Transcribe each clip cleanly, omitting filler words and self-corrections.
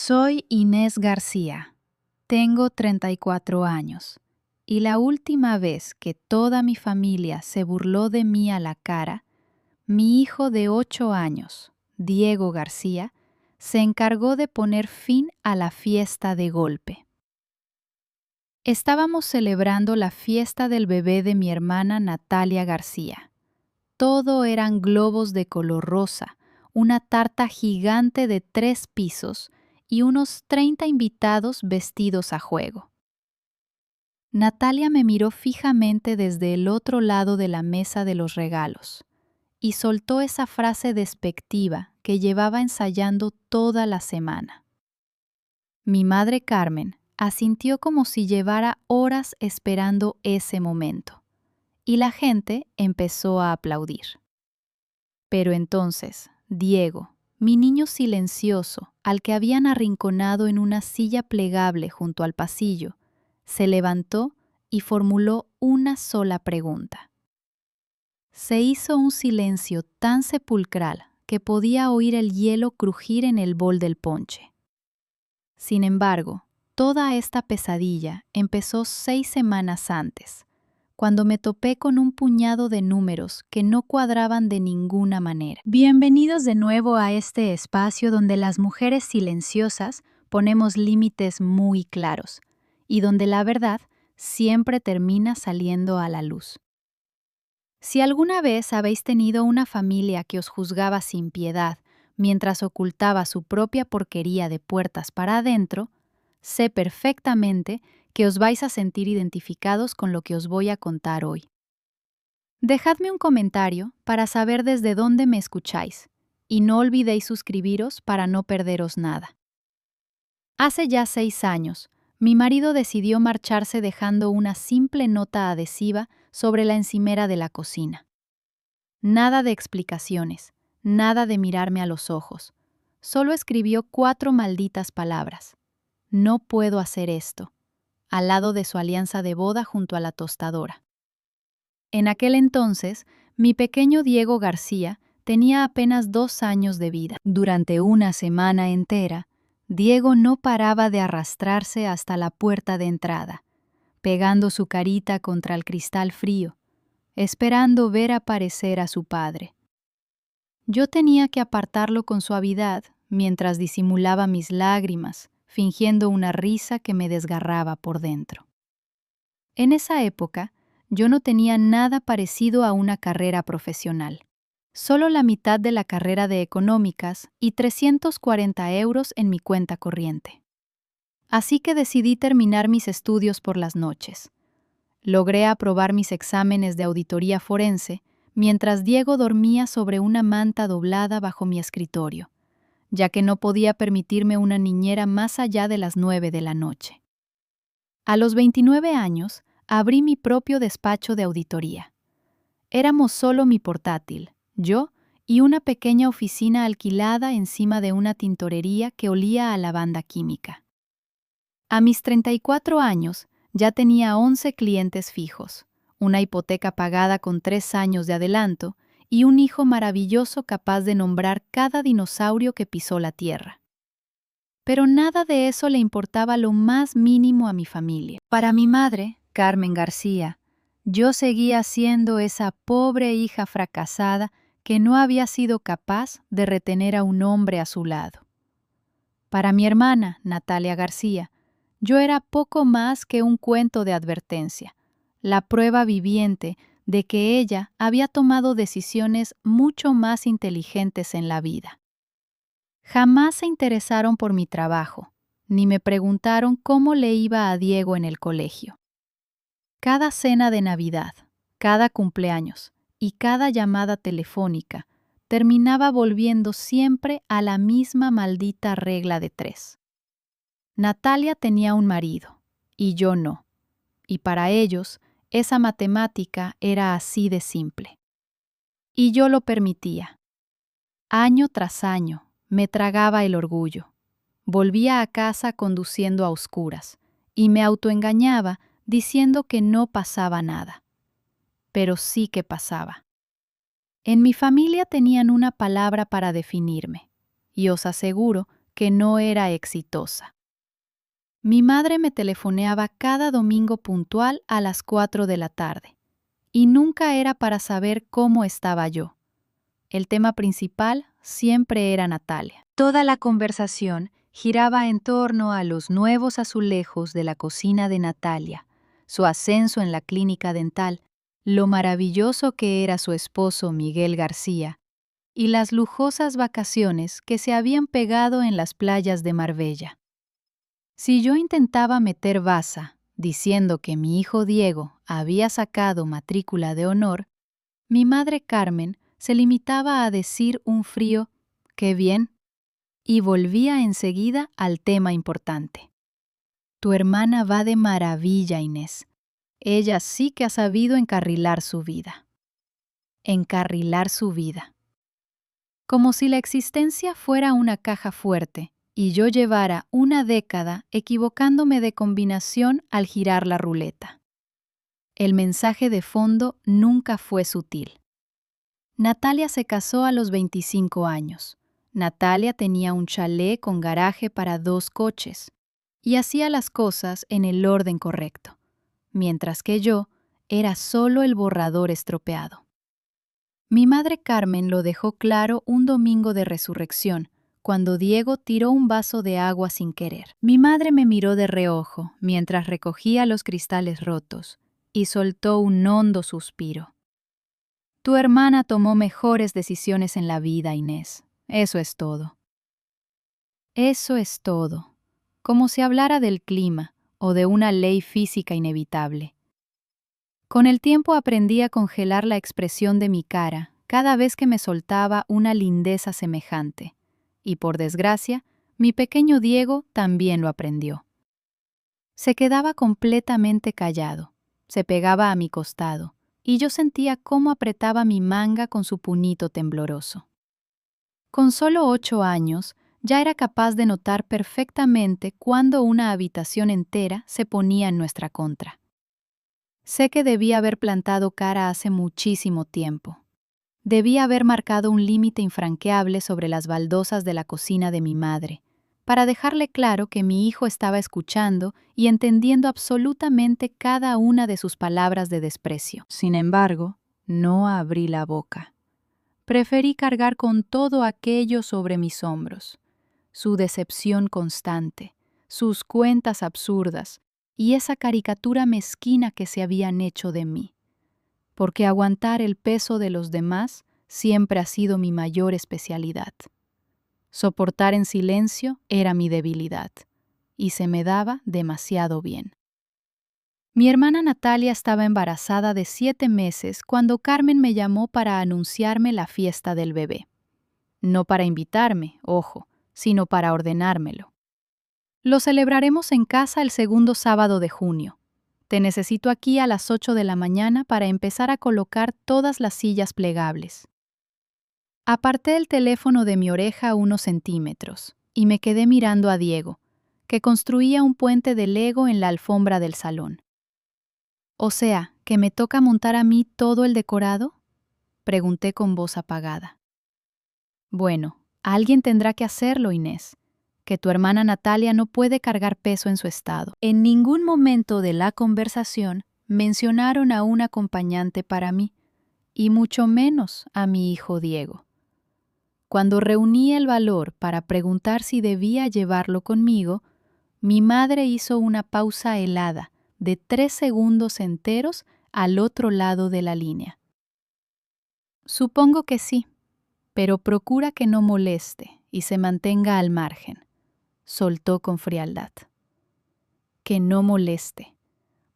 Soy Inés García, tengo 34 años y la última vez que toda mi familia se burló de mí a la cara, mi hijo de 8 años, Diego García, se encargó de poner fin a la fiesta de golpe. Estábamos celebrando la fiesta del bebé de mi hermana Natalia García. Todo eran globos de color rosa, una tarta gigante de 3 pisos y unos 30 invitados vestidos a juego. Natalia me miró fijamente desde el otro lado de la mesa de los regalos y soltó esa frase despectiva que llevaba ensayando toda la semana. Mi madre Carmen asintió como si llevara horas esperando ese momento, y la gente empezó a aplaudir. Pero entonces, Diego, mi niño silencioso, al que habían arrinconado en una silla plegable junto al pasillo, se levantó y formuló una sola pregunta. Se hizo un silencio tan sepulcral que podía oír el hielo crujir en el bol del ponche. Sin embargo, toda esta pesadilla empezó 6 semanas antes, cuando me topé con un puñado de números que no cuadraban de ninguna manera. Bienvenidos de nuevo a este espacio donde las mujeres silenciosas ponemos límites muy claros y donde la verdad siempre termina saliendo a la luz. Si alguna vez habéis tenido una familia que os juzgaba sin piedad mientras ocultaba su propia porquería de puertas para adentro, sé perfectamente que os vais a sentir identificados con lo que os voy a contar hoy. Dejadme un comentario para saber desde dónde me escucháis y no olvidéis suscribiros para no perderos nada. Hace ya 6 años, mi marido decidió marcharse dejando una simple nota adhesiva sobre la encimera de la cocina. Nada de explicaciones, nada de mirarme a los ojos. Solo escribió 4 malditas palabras. No puedo hacer esto, al lado de su alianza de boda junto a la tostadora. En aquel entonces, mi pequeño Diego García tenía apenas 2 años de vida. Durante una semana entera, Diego no paraba de arrastrarse hasta la puerta de entrada, pegando su carita contra el cristal frío, esperando ver aparecer a su padre. Yo tenía que apartarlo con suavidad mientras disimulaba mis lágrimas, fingiendo una risa que me desgarraba por dentro. En esa época, yo no tenía nada parecido a una carrera profesional. Solo la mitad de la carrera de económicas y 340 euros en mi cuenta corriente. Así que decidí terminar mis estudios por las noches. Logré aprobar mis exámenes de auditoría forense mientras Diego dormía sobre una manta doblada bajo mi escritorio, ya que no podía permitirme una niñera más allá de las 9 de la noche. A los 29 años, abrí mi propio despacho de auditoría. Éramos solo mi portátil, yo y una pequeña oficina alquilada encima de una tintorería que olía a lavanda química. A mis 34 años, ya tenía 11 clientes fijos, una hipoteca pagada con 3 años de adelanto y un hijo maravilloso capaz de nombrar cada dinosaurio que pisó la tierra. Pero nada de eso le importaba lo más mínimo a mi familia. Para mi madre, Carmen García, yo seguía siendo esa pobre hija fracasada que no había sido capaz de retener a un hombre a su lado. Para mi hermana, Natalia García, yo era poco más que un cuento de advertencia, la prueba viviente de que ella había tomado decisiones mucho más inteligentes en la vida. Jamás se interesaron por mi trabajo, ni me preguntaron cómo le iba a Diego en el colegio. Cada cena de Navidad, cada cumpleaños y cada llamada telefónica terminaba volviendo siempre a la misma maldita regla de 3. Natalia tenía un marido, y yo no, y para ellos esa matemática era así de simple. Y yo lo permitía. Año tras año me tragaba el orgullo. Volvía a casa conduciendo a oscuras, y me autoengañaba diciendo que no pasaba nada. Pero sí que pasaba. En mi familia tenían una palabra para definirme, y os aseguro porque no era exitosa. Mi madre me telefoneaba cada domingo puntual a las 4 de la tarde, y nunca era para saber cómo estaba yo. El tema principal siempre era Natalia. Toda la conversación giraba en torno a los nuevos azulejos de la cocina de Natalia, su ascenso en la clínica dental, lo maravilloso que era su esposo Miguel García, y las lujosas vacaciones que se habían pegado en las playas de Marbella. Si yo intentaba meter baza, diciendo que mi hijo Diego había sacado matrícula de honor, mi madre Carmen se limitaba a decir un frío «¡Qué bien!» y volvía enseguida al tema importante. Tu hermana va de maravilla, Inés. Ella sí que ha sabido encarrilar su vida. Encarrilar su vida. Como si la existencia fuera una caja fuerte y yo llevara una década equivocándome de combinación al girar la ruleta. El mensaje de fondo nunca fue sutil. Natalia se casó a los 25 años. Natalia tenía un chalet con garaje para 2 coches y hacía las cosas en el orden correcto, mientras que yo era solo el borrador estropeado. Mi madre Carmen lo dejó claro un domingo de resurrección, cuando Diego tiró un vaso de agua sin querer. Mi madre me miró de reojo mientras recogía los cristales rotos y soltó un hondo suspiro. Tu hermana tomó mejores decisiones en la vida, Inés. Eso es todo. Eso es todo. Como si hablara del clima o de una ley física inevitable. Con el tiempo aprendí a congelar la expresión de mi cara cada vez que me soltaba una lindeza semejante. Y por desgracia, mi pequeño Diego también lo aprendió. Se quedaba completamente callado, se pegaba a mi costado, y yo sentía cómo apretaba mi manga con su puñito tembloroso. Con solo 8 años, ya era capaz de notar perfectamente cuándo una habitación entera se ponía en nuestra contra. Sé que debía haber plantado cara hace muchísimo tiempo. Debía haber marcado un límite infranqueable sobre las baldosas de la cocina de mi madre, para dejarle claro que mi hijo estaba escuchando y entendiendo absolutamente cada una de sus palabras de desprecio. Sin embargo, no abrí la boca. Preferí cargar con todo aquello sobre mis hombros, su decepción constante, sus cuentas absurdas y esa caricatura mezquina que se habían hecho de mí, porque aguantar el peso de los demás siempre ha sido mi mayor especialidad. Soportar en silencio era mi debilidad, y se me daba demasiado bien. Mi hermana Natalia estaba embarazada de 7 meses cuando Carmen me llamó para anunciarme la fiesta del bebé. No para invitarme, ojo, sino para ordenármelo. Lo celebraremos en casa el segundo sábado de junio. Te necesito aquí a las 8 de la mañana para empezar a colocar todas las sillas plegables. Aparté el teléfono de mi oreja unos centímetros y me quedé mirando a Diego, que construía un puente de Lego en la alfombra del salón. «O sea, ¿que me toca montar a mí todo el decorado?», pregunté con voz apagada. «Bueno, alguien tendrá que hacerlo, Inés, que tu hermana Natalia no puede cargar peso en su estado». En ningún momento de la conversación mencionaron a un acompañante para mí, y mucho menos a mi hijo Diego. Cuando reuní el valor para preguntar si debía llevarlo conmigo, mi madre hizo una pausa helada de 3 segundos enteros al otro lado de la línea. «Supongo que sí, pero procura que no moleste y se mantenga al margen», soltó con frialdad. Que no moleste.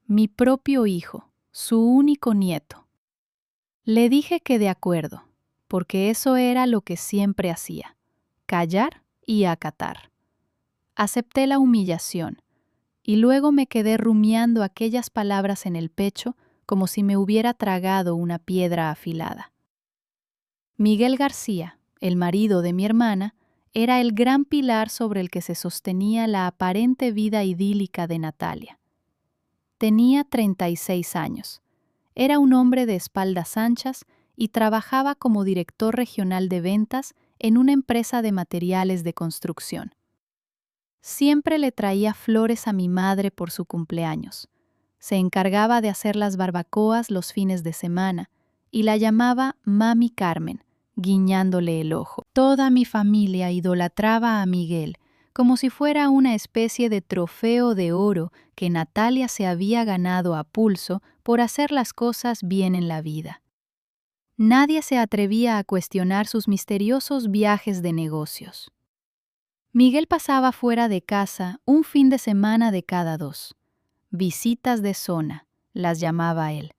Mi propio hijo, su único nieto. Le dije que de acuerdo, porque eso era lo que siempre hacía, callar y acatar. Acepté la humillación, y luego me quedé rumiando aquellas palabras en el pecho como si me hubiera tragado una piedra afilada. Miguel García, el marido de mi hermana, era el gran pilar sobre el que se sostenía la aparente vida idílica de Natalia. Tenía 36 años. Era un hombre de espaldas anchas y trabajaba como director regional de ventas en una empresa de materiales de construcción. Siempre le traía flores a mi madre por su cumpleaños. Se encargaba de hacer las barbacoas los fines de semana y la llamaba Mami Carmen, guiñándole el ojo. Toda mi familia idolatraba a Miguel, como si fuera una especie de trofeo de oro que Natalia se había ganado a pulso por hacer las cosas bien en la vida. Nadie se atrevía a cuestionar sus misteriosos viajes de negocios. Miguel pasaba fuera de casa un fin de semana de cada 2. Visitas de zona, las llamaba él,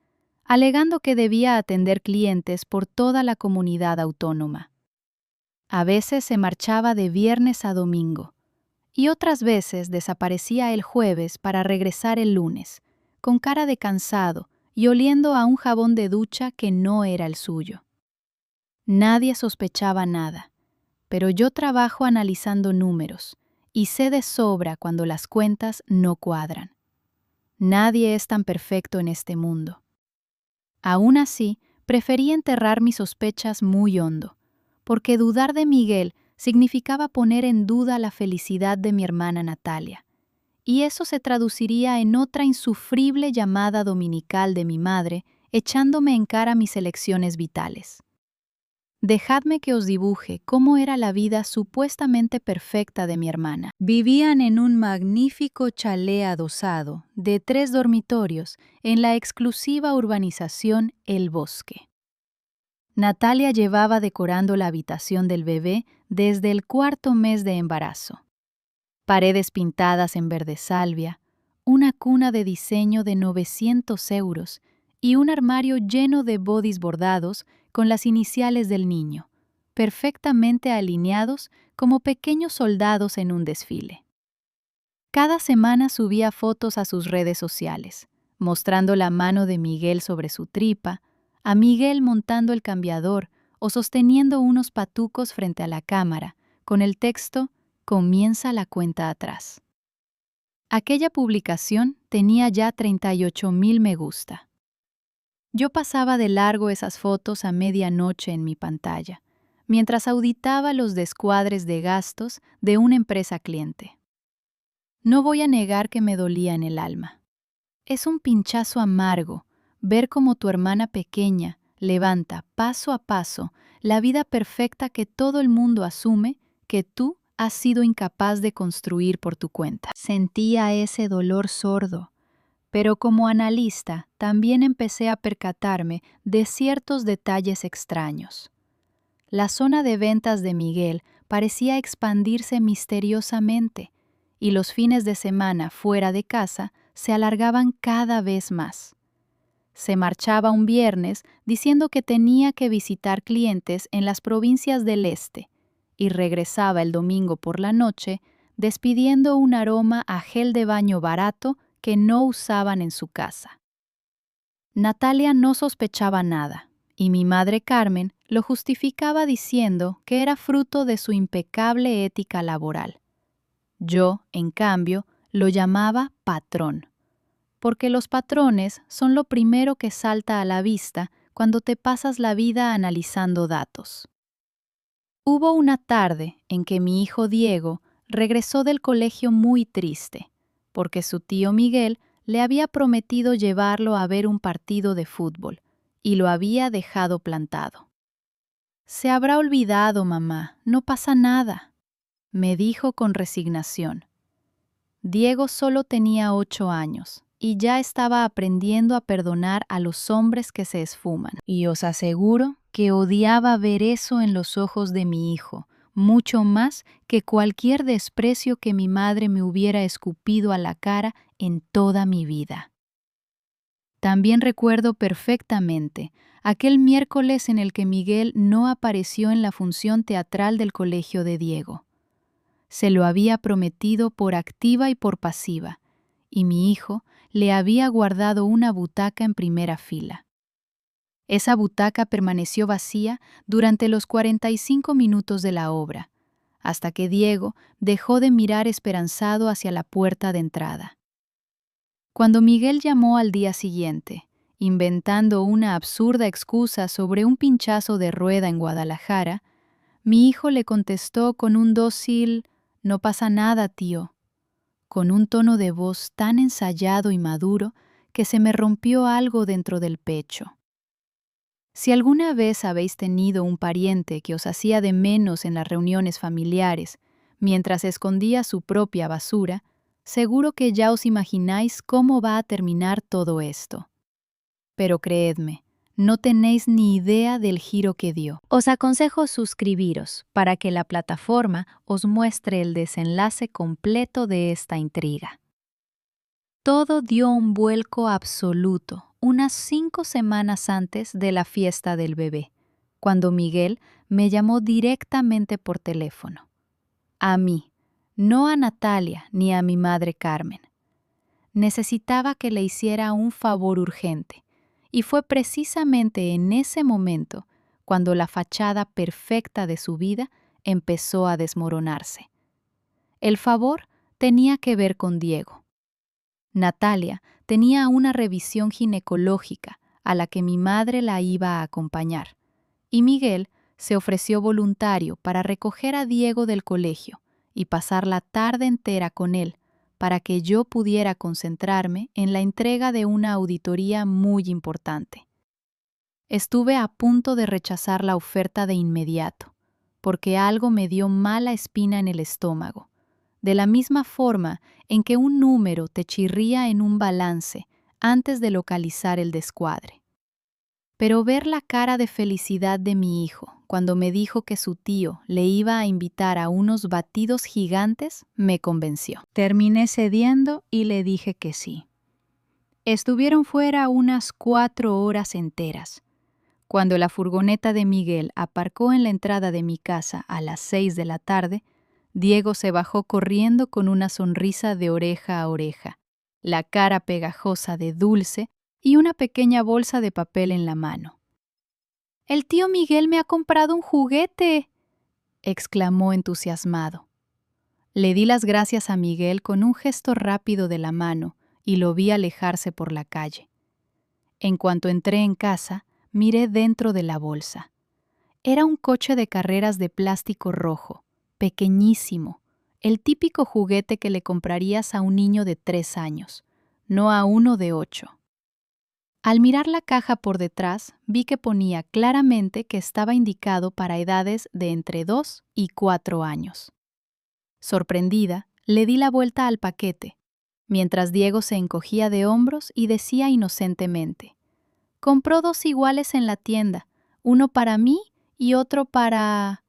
alegando que debía atender clientes por toda la comunidad autónoma. A veces se marchaba de viernes a domingo, y otras veces desaparecía el jueves para regresar el lunes, con cara de cansado y oliendo a un jabón de ducha que no era el suyo. Nadie sospechaba nada, pero yo trabajo analizando números y sé de sobra cuando las cuentas no cuadran. Nadie es tan perfecto en este mundo. Aún así, preferí enterrar mis sospechas muy hondo, porque dudar de Miguel significaba poner en duda la felicidad de mi hermana Natalia, y eso se traduciría en otra insufrible llamada dominical de mi madre, echándome en cara mis elecciones vitales. Dejadme que os dibuje cómo era la vida supuestamente perfecta de mi hermana. Vivían en un magnífico chalet adosado de 3 dormitorios en la exclusiva urbanización El Bosque. Natalia llevaba decorando la habitación del bebé desde el 4.º mes de embarazo. Paredes pintadas en verde salvia, una cuna de diseño de 900 euros y un armario lleno de bodys bordados con las iniciales del niño, perfectamente alineados como pequeños soldados en un desfile. Cada semana subía fotos a sus redes sociales, mostrando la mano de Miguel sobre su tripa, a Miguel montando el cambiador o sosteniendo unos patucos frente a la cámara, con el texto «Comienza la cuenta atrás». Aquella publicación tenía ya 38.000 me gusta. Yo pasaba de largo esas fotos a medianoche en mi pantalla, mientras auditaba los descuadres de gastos de una empresa cliente. No voy a negar que me dolía en el alma. Es un pinchazo amargo ver cómo tu hermana pequeña levanta paso a paso la vida perfecta que todo el mundo asume que tú has sido incapaz de construir por tu cuenta. Sentía ese dolor sordo. Pero como analista también empecé a percatarme de ciertos detalles extraños. La zona de ventas de Miguel parecía expandirse misteriosamente y los fines de semana fuera de casa se alargaban cada vez más. Se marchaba un viernes diciendo que tenía que visitar clientes en las provincias del este y regresaba el domingo por la noche despidiendo un aroma a gel de baño barato que no usaban en su casa. Natalia no sospechaba nada, y mi madre Carmen lo justificaba diciendo que era fruto de su impecable ética laboral. Yo, en cambio, lo llamaba patrón, porque los patrones son lo primero que salta a la vista cuando te pasas la vida analizando datos. Hubo una tarde en que mi hijo Diego regresó del colegio muy triste, porque su tío Miguel le había prometido llevarlo a ver un partido de fútbol y lo había dejado plantado. «Se habrá olvidado, mamá, no pasa nada», me dijo con resignación. Diego solo tenía 8 años y ya estaba aprendiendo a perdonar a los hombres que se esfuman. Y os aseguro que odiaba ver eso en los ojos de mi hijo, mucho más que cualquier desprecio que mi madre me hubiera escupido a la cara en toda mi vida. También recuerdo perfectamente aquel miércoles en el que Miguel no apareció en la función teatral del colegio de Diego. Se lo había prometido por activa y por pasiva, y mi hijo le había guardado una butaca en primera fila. Esa butaca permaneció vacía durante los 45 minutos de la obra, hasta que Diego dejó de mirar esperanzado hacia la puerta de entrada. Cuando Miguel llamó al día siguiente, inventando una absurda excusa sobre un pinchazo de rueda en Guadalajara, mi hijo le contestó con un dócil No pasa nada, tío, con un tono de voz tan ensayado y maduro que se me rompió algo dentro del pecho. Si alguna vez habéis tenido un pariente que os hacía de menos en las reuniones familiares, mientras escondía su propia basura, seguro que ya os imagináis cómo va a terminar todo esto. Pero creedme, no tenéis ni idea del giro que dio. Os aconsejo suscribiros para que la plataforma os muestre el desenlace completo de esta intriga. Todo dio un vuelco absoluto unas 5 semanas antes de la fiesta del bebé, cuando Miguel me llamó directamente por teléfono. A mí, no a Natalia ni a mi madre Carmen. Necesitaba que le hiciera un favor urgente, y fue precisamente en ese momento cuando la fachada perfecta de su vida empezó a desmoronarse. El favor tenía que ver con Diego. Natalia tenía una revisión ginecológica a la que mi madre la iba a acompañar, y Miguel se ofreció voluntario para recoger a Diego del colegio y pasar la tarde entera con él para que yo pudiera concentrarme en la entrega de una auditoría muy importante. Estuve a punto de rechazar la oferta de inmediato, porque algo me dio mala espina en el estómago, de la misma forma en que un número te chirría en un balance antes de localizar el descuadre. Pero ver la cara de felicidad de mi hijo cuando me dijo que su tío le iba a invitar a unos batidos gigantes me convenció. Terminé cediendo y le dije que sí. Estuvieron fuera unas 4 horas enteras. Cuando la furgoneta de Miguel aparcó en la entrada de mi casa a las 6 de la tarde, Diego se bajó corriendo con una sonrisa de oreja a oreja, la cara pegajosa de dulce y una pequeña bolsa de papel en la mano. «El tío Miguel me ha comprado un juguete», exclamó entusiasmado. Le di las gracias a Miguel con un gesto rápido de la mano y lo vi alejarse por la calle. En cuanto entré en casa, miré dentro de la bolsa. Era un coche de carreras de plástico rojo, pequeñísimo, el típico juguete que le comprarías a un niño de 3 años, no a uno de 8. Al mirar la caja por detrás, vi que ponía claramente que estaba indicado para edades de entre 2 y 4 años. Sorprendida, le di la vuelta al paquete, mientras Diego se encogía de hombros y decía inocentemente: «Compró 2 iguales en la tienda, uno para mí y otro para...».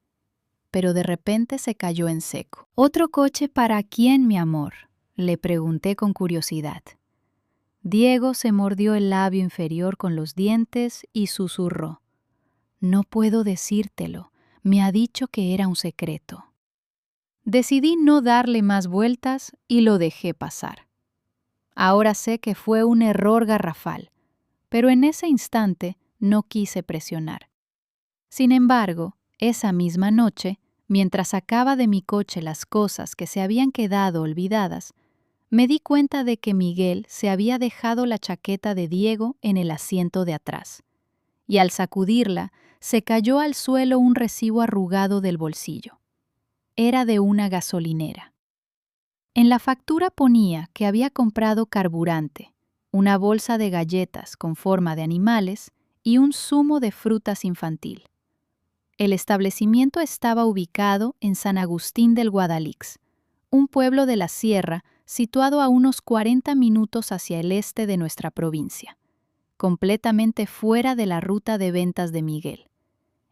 Pero de repente se cayó en seco. «¿Otro coche para quién, mi amor?», le pregunté con curiosidad. Diego se mordió el labio inferior con los dientes y susurró: «No puedo decírtelo, me ha dicho que era un secreto». Decidí no darle más vueltas y lo dejé pasar. Ahora sé que fue un error garrafal, pero en ese instante no quise presionar. Sin embargo, esa misma noche, mientras sacaba de mi coche las cosas que se habían quedado olvidadas, me di cuenta de que Miguel se había dejado la chaqueta de Diego en el asiento de atrás, y al sacudirla se cayó al suelo un recibo arrugado del bolsillo. Era de una gasolinera. En la factura ponía que había comprado carburante, una bolsa de galletas con forma de animales y un zumo de frutas infantil. El establecimiento estaba ubicado en San Agustín del Guadalix, un pueblo de la sierra situado a unos 40 minutos hacia el este de nuestra provincia, completamente fuera de la ruta de ventas de Miguel,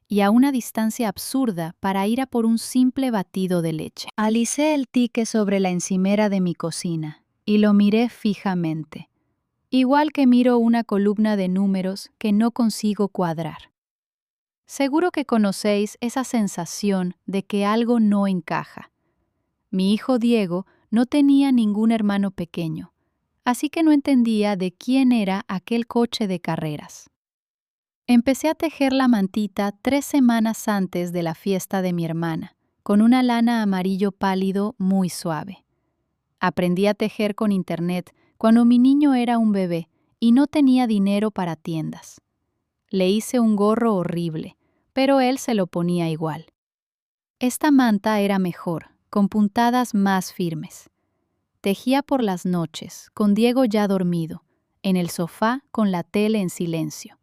y a una distancia absurda para ir a por un simple batido de leche. Alicé el ticket sobre la encimera de mi cocina y lo miré fijamente, igual que miro una columna de números que no consigo cuadrar. Seguro que conocéis esa sensación de que algo no encaja. Mi hijo Diego no tenía ningún hermano pequeño, así que no entendía de quién era aquel coche de carreras. Empecé a tejer la mantita 3 semanas antes de la fiesta de mi hermana, con una lana amarillo pálido muy suave. Aprendí a tejer con internet cuando mi niño era un bebé y no tenía dinero para tiendas. Le hice un gorro horrible, pero él se lo ponía igual. Esta manta era mejor, con puntadas más firmes. Tejía por las noches, con Diego ya dormido, en el sofá con la tele en silencio.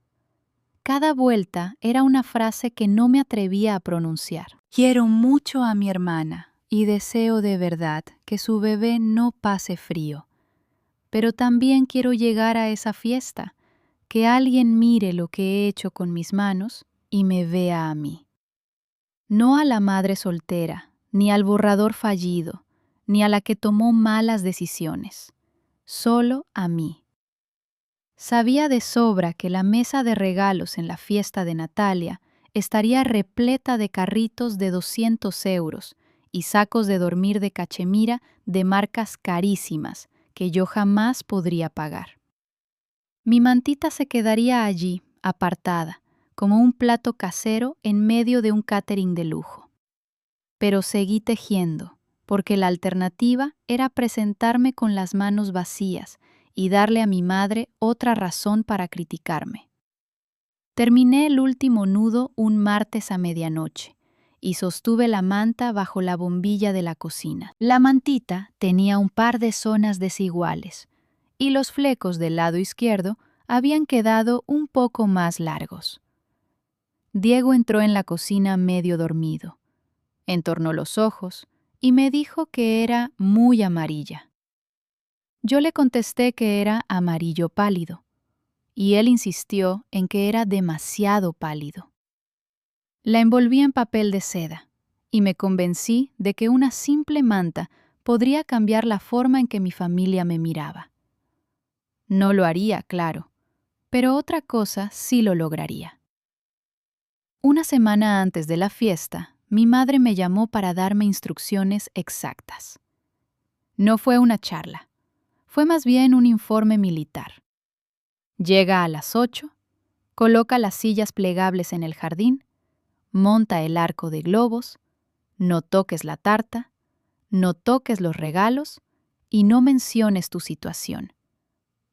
Cada vuelta era una frase que no me atrevía a pronunciar. Quiero mucho a mi hermana y deseo de verdad que su bebé no pase frío. Pero también quiero llegar a esa fiesta, que alguien mire lo que he hecho con mis manos y me vea a mí. No a la madre soltera, ni al borrador fallido, ni a la que tomó malas decisiones, solo a mí. Sabía de sobra que la mesa de regalos en la fiesta de Natalia estaría repleta de carritos de 200 euros y sacos de dormir de cachemira de marcas carísimas que yo jamás podría pagar. Mi mantita se quedaría allí, apartada, como un plato casero en medio de un catering de lujo. Pero seguí tejiendo, porque la alternativa era presentarme con las manos vacías y darle a mi madre otra razón para criticarme. Terminé el último nudo un martes a medianoche y sostuve la manta bajo la bombilla de la cocina. La mantita tenía un par de zonas desiguales y los flecos del lado izquierdo habían quedado un poco más largos. Diego entró en la cocina medio dormido. Entornó los ojos y me dijo que era muy amarilla. Yo le contesté que era amarillo pálido, y él insistió en que era demasiado pálido. La envolví en papel de seda, y me convencí de que una simple manta podría cambiar la forma en que mi familia me miraba. No lo haría, claro, pero otra cosa sí lo lograría. Una semana antes de la fiesta, mi madre me llamó para darme instrucciones exactas. No fue una charla, fue más bien un informe militar. Llega a las 8, coloca las sillas plegables en el jardín, monta el arco de globos, no toques la tarta, no toques los regalos y no menciones tu situación,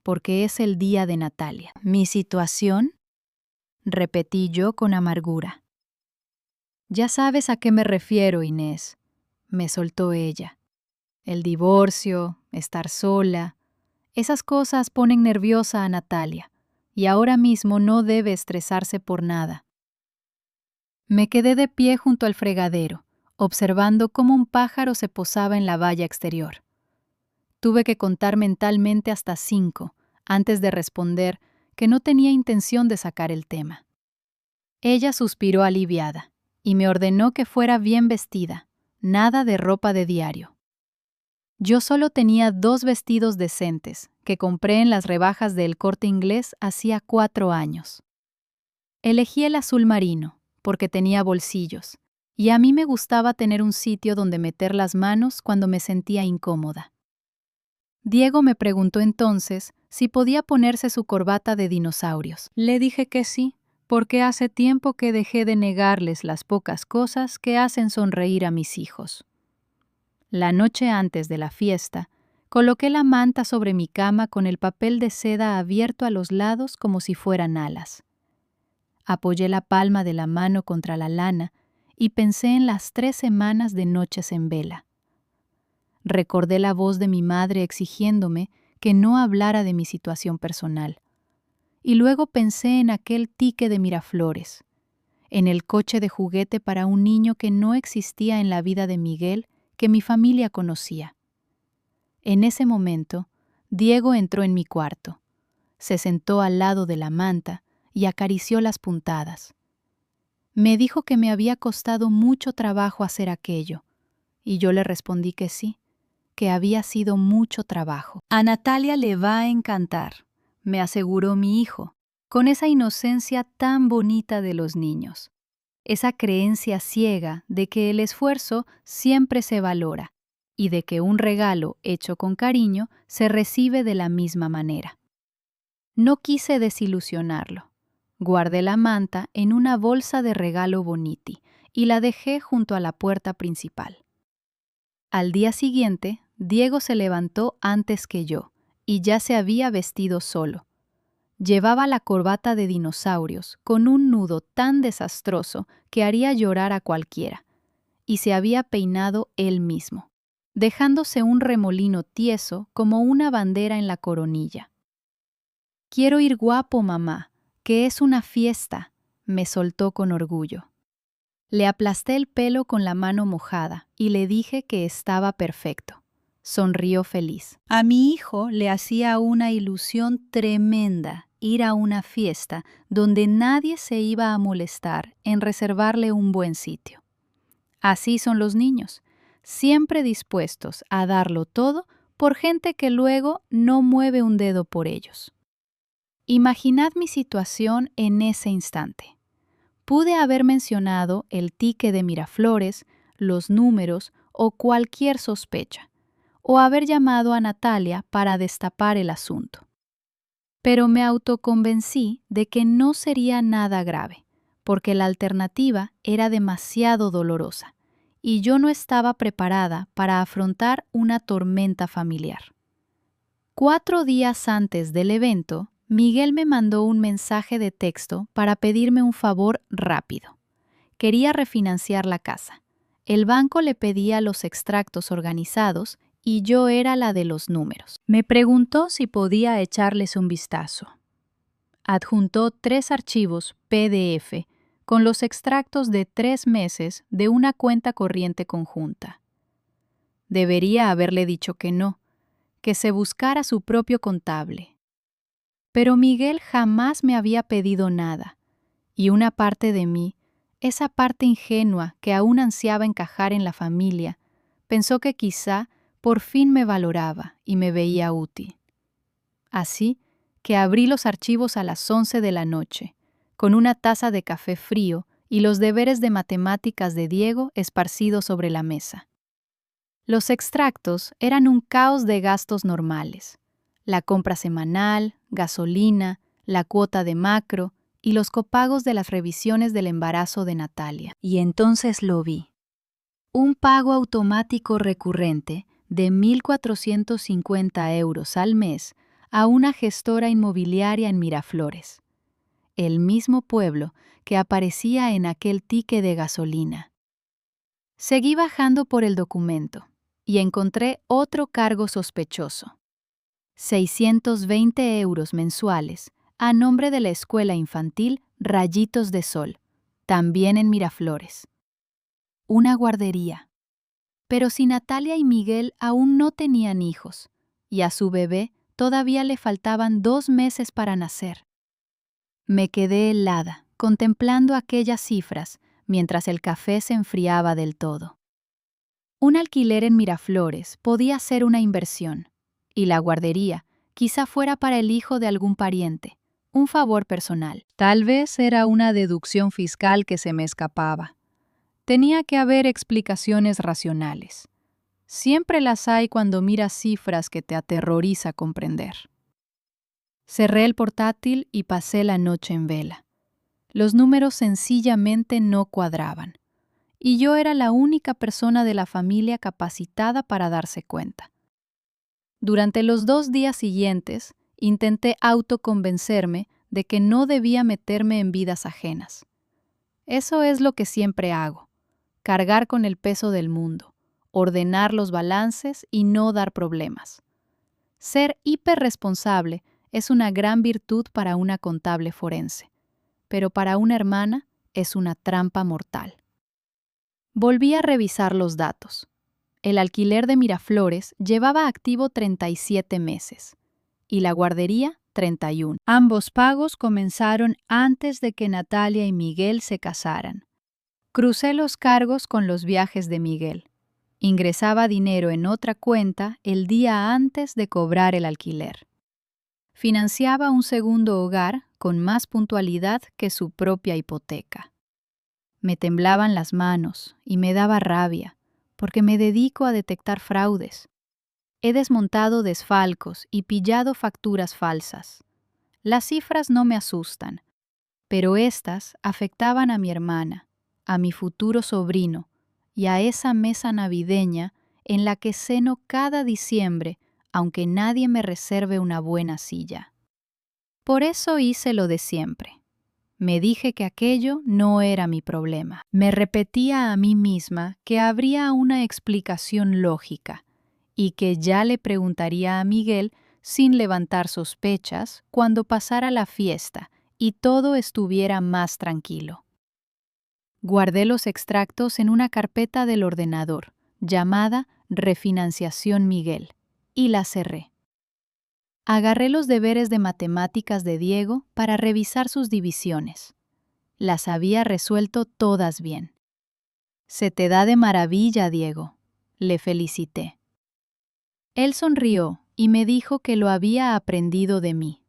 porque es el día de Natalia. ¿Mi situación?, repetí yo con amargura. Ya sabes a qué me refiero, Inés, me soltó ella. El divorcio, estar sola, esas cosas ponen nerviosa a Natalia, y ahora mismo no debe estresarse por nada. Me quedé de pie junto al fregadero, observando cómo un pájaro se posaba en la valla exterior. Tuve que contar mentalmente hasta 5 antes de responder que no tenía intención de sacar el tema. Ella suspiró aliviada y me ordenó que fuera bien vestida, nada de ropa de diario. Yo solo tenía 2 vestidos decentes que compré en las rebajas del Corte Inglés hacía 4 años. Elegí el azul marino porque tenía bolsillos y a mí me gustaba tener un sitio donde meter las manos cuando me sentía incómoda. Diego me preguntó entonces si podía ponerse su corbata de dinosaurios. Le dije que sí, porque hace tiempo que dejé de negarles las pocas cosas que hacen sonreír a mis hijos. La noche antes de la fiesta, coloqué la manta sobre mi cama con el papel de seda abierto a los lados como si fueran alas. Apoyé la palma de la mano contra la lana y pensé en las 3 semanas de noches en vela. Recordé la voz de mi madre exigiéndome que no hablara de mi situación personal. Y luego pensé en aquel tique de Miraflores, en el coche de juguete para un niño que no existía en la vida de Miguel, que mi familia conocía. En ese momento, Diego entró en mi cuarto, se sentó al lado de la manta y acarició las puntadas. Me dijo que me había costado mucho trabajo hacer aquello, y yo le respondí que sí, que había sido mucho trabajo. A Natalia le va a encantar, me aseguró mi hijo, con esa inocencia tan bonita de los niños, esa creencia ciega de que el esfuerzo siempre se valora y de que un regalo hecho con cariño se recibe de la misma manera. No quise desilusionarlo. Guardé la manta en una bolsa de regalo Boniti y la dejé junto a la puerta principal. Al día siguiente, Diego se levantó antes que yo y ya se había vestido solo. Llevaba la corbata de dinosaurios con un nudo tan desastroso que haría llorar a cualquiera, y se había peinado él mismo, dejándose un remolino tieso como una bandera en la coronilla. «Quiero ir guapo, mamá, que es una fiesta», me soltó con orgullo. Le aplasté el pelo con la mano mojada y le dije que estaba perfecto. Sonrió feliz. A mi hijo le hacía una ilusión tremenda ir a una fiesta donde nadie se iba a molestar en reservarle un buen sitio. Así son los niños, siempre dispuestos a darlo todo por gente que luego no mueve un dedo por ellos. Imaginad mi situación en ese instante. Pude haber mencionado el ticket de Miraflores, los números o cualquier sospecha, o haber llamado a Natalia para destapar el asunto. Pero me autoconvencí de que no sería nada grave, porque la alternativa era demasiado dolorosa, y yo no estaba preparada para afrontar una tormenta familiar. 4 días antes del evento, Miguel me mandó un mensaje de texto para pedirme un favor rápido. Quería refinanciar la casa. El banco le pedía los extractos organizados y yo era la de los números. Me preguntó si podía echarles un vistazo. Adjuntó 3 archivos PDF con los extractos de 3 meses de una cuenta corriente conjunta. Debería haberle dicho que no, que se buscara su propio contable. Pero Miguel jamás me había pedido nada, y una parte de mí, esa parte ingenua que aún ansiaba encajar en la familia, pensó que quizá por fin me valoraba y me veía útil. Así que abrí los archivos a las 11 de la noche, con una taza de café frío y los deberes de matemáticas de Diego esparcidos sobre la mesa. Los extractos eran un caos de gastos normales. La compra semanal, gasolina, la cuota de macro y los copagos de las revisiones del embarazo de Natalia. Y entonces lo vi. Un pago automático recurrente de 1.450 euros al mes a una gestora inmobiliaria en Miraflores, el mismo pueblo que aparecía en aquel ticket de gasolina. Seguí bajando por el documento y encontré otro cargo sospechoso. 620 euros mensuales a nombre de la escuela infantil Rayitos de Sol, también en Miraflores. Una guardería. Pero si Natalia y Miguel aún no tenían hijos, y a su bebé todavía le faltaban 2 meses para nacer. Me quedé helada, contemplando aquellas cifras, mientras el café se enfriaba del todo. Un alquiler en Miraflores podía ser una inversión, y la guardería quizá fuera para el hijo de algún pariente, un favor personal. Tal vez era una deducción fiscal que se me escapaba. Tenía que haber explicaciones racionales. Siempre las hay cuando miras cifras que te aterroriza comprender. Cerré el portátil y pasé la noche en vela. Los números sencillamente no cuadraban, y yo era la única persona de la familia capacitada para darse cuenta. Durante los 2 días siguientes, intenté autoconvencerme de que no debía meterme en vidas ajenas. Eso es lo que siempre hago, cargar con el peso del mundo, ordenar los balances y no dar problemas. Ser hiperresponsable es una gran virtud para una contable forense, pero para una hermana es una trampa mortal. Volví a revisar los datos. El alquiler de Miraflores llevaba activo 37 meses y la guardería 31. Ambos pagos comenzaron antes de que Natalia y Miguel se casaran. Crucé los cargos con los viajes de Miguel. Ingresaba dinero en otra cuenta el día antes de cobrar el alquiler. Financiaba un segundo hogar con más puntualidad que su propia hipoteca. Me temblaban las manos y me daba rabia, porque me dedico a detectar fraudes. He desmontado desfalcos y pillado facturas falsas. Las cifras no me asustan, pero estas afectaban a mi hermana, a mi futuro sobrino y a esa mesa navideña en la que ceno cada diciembre, aunque nadie me reserve una buena silla. Por eso hice lo de siempre. Me dije que aquello no era mi problema. Me repetía a mí misma que habría una explicación lógica y que ya le preguntaría a Miguel sin levantar sospechas cuando pasara la fiesta y todo estuviera más tranquilo. Guardé los extractos en una carpeta del ordenador, llamada Refinanciación Miguel, y la cerré. Agarré los deberes de matemáticas de Diego para revisar sus divisiones. Las había resuelto todas bien. Se te da de maravilla, Diego, le felicité. Él sonrió y me dijo que lo había aprendido de mí.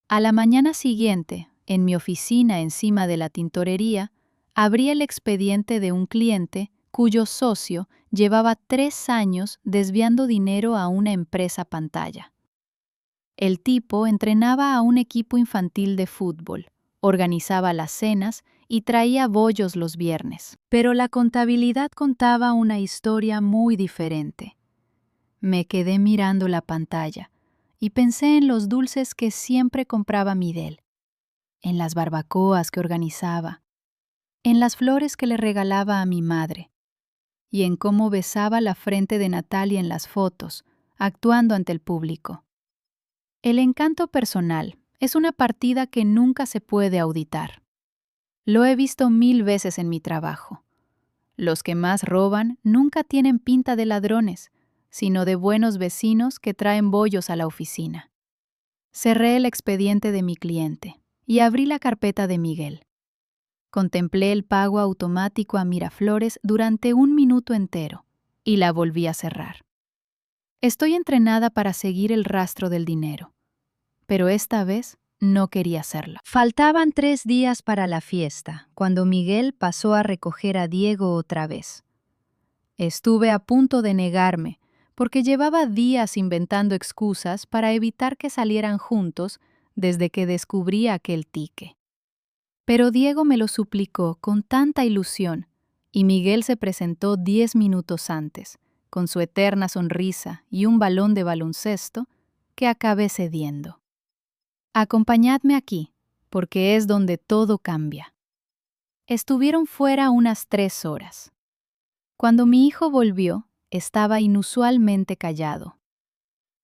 A la mañana siguiente, en mi oficina encima de la tintorería, abrí el expediente de un cliente cuyo socio llevaba 3 años desviando dinero a una empresa pantalla. El tipo entrenaba a un equipo infantil de fútbol, organizaba las cenas y traía bollos los viernes. Pero la contabilidad contaba una historia muy diferente. Me quedé mirando la pantalla y pensé en los dulces que siempre compraba Miguel, en las barbacoas que organizaba, en las flores que le regalaba a mi madre y en cómo besaba la frente de Natalia en las fotos, actuando ante el público. El encanto personal es una partida que nunca se puede auditar. Lo he visto 1000 veces en mi trabajo. Los que más roban nunca tienen pinta de ladrones, sino de buenos vecinos que traen bollos a la oficina. Cerré el expediente de mi cliente y abrí la carpeta de Miguel. Contemplé el pago automático a Miraflores durante 1 minuto entero y la volví a cerrar. Estoy entrenada para seguir el rastro del dinero, pero esta vez no quería hacerlo. Faltaban 3 días para la fiesta, cuando Miguel pasó a recoger a Diego otra vez. Estuve a punto de negarme, porque llevaba días inventando excusas para evitar que salieran juntos desde que descubrí aquel tique. Pero Diego me lo suplicó con tanta ilusión, y Miguel se presentó 10 minutos antes, con su eterna sonrisa y un balón de baloncesto, que acabé cediendo. Acompañadme aquí, porque es donde todo cambia. Estuvieron fuera unas 3 horas. Cuando mi hijo volvió, estaba inusualmente callado.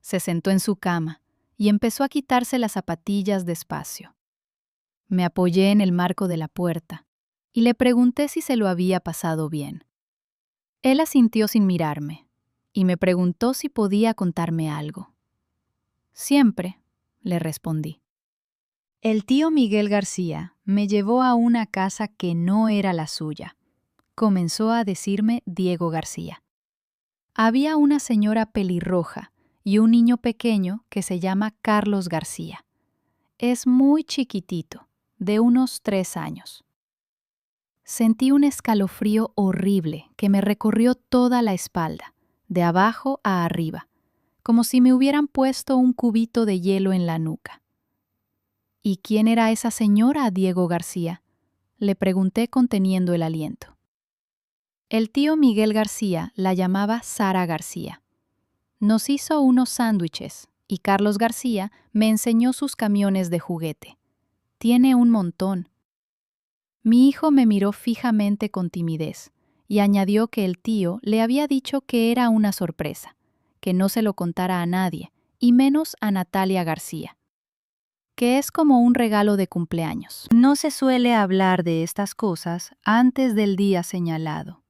Se sentó en su cama y empezó a quitarse las zapatillas despacio. Me apoyé en el marco de la puerta y le pregunté si se lo había pasado bien. Él asintió sin mirarme y me preguntó si podía contarme algo. Siempre, le respondí. El tío Miguel García me llevó a una casa que no era la suya. Comenzó a decirme Diego García. Había una señora pelirroja y un niño pequeño que se llama Carlos García. Es muy chiquitito, de unos 3 años. Sentí un escalofrío horrible que me recorrió toda la espalda, de abajo a arriba, como si me hubieran puesto un cubito de hielo en la nuca. ¿Y quién era esa señora, Diego García?, le pregunté conteniendo el aliento. El tío Miguel García la llamaba Sara García. Nos hizo unos sándwiches y Carlos García me enseñó sus camiones de juguete. Tiene un montón. Mi hijo me miró fijamente con timidez y añadió que el tío le había dicho que era una sorpresa, que no se lo contara a nadie, y menos a Natalia García, que es como un regalo de cumpleaños. No se suele hablar de estas cosas antes del día señalado.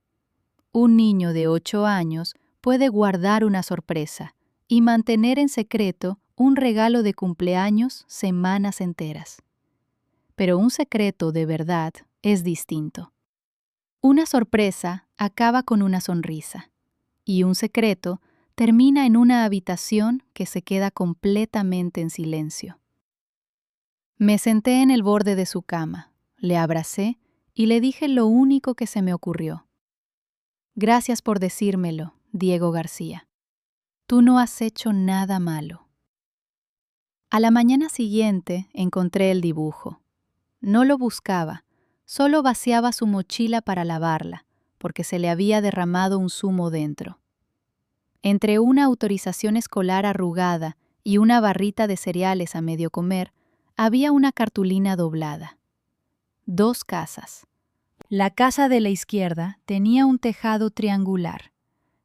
Un niño de 8 años puede guardar una sorpresa y mantener en secreto un regalo de cumpleaños semanas enteras. Pero un secreto de verdad es distinto. Una sorpresa acaba con una sonrisa, y un secreto termina en una habitación que se queda completamente en silencio. Me senté en el borde de su cama, le abracé y le dije lo único que se me ocurrió. Gracias por decírmelo, Diego García. Tú no has hecho nada malo. A la mañana siguiente encontré el dibujo. No lo buscaba, solo vaciaba su mochila para lavarla, porque se le había derramado un zumo dentro. Entre una autorización escolar arrugada y una barrita de cereales a medio comer, había una cartulina doblada, 2 casas. La casa de la izquierda tenía un tejado triangular,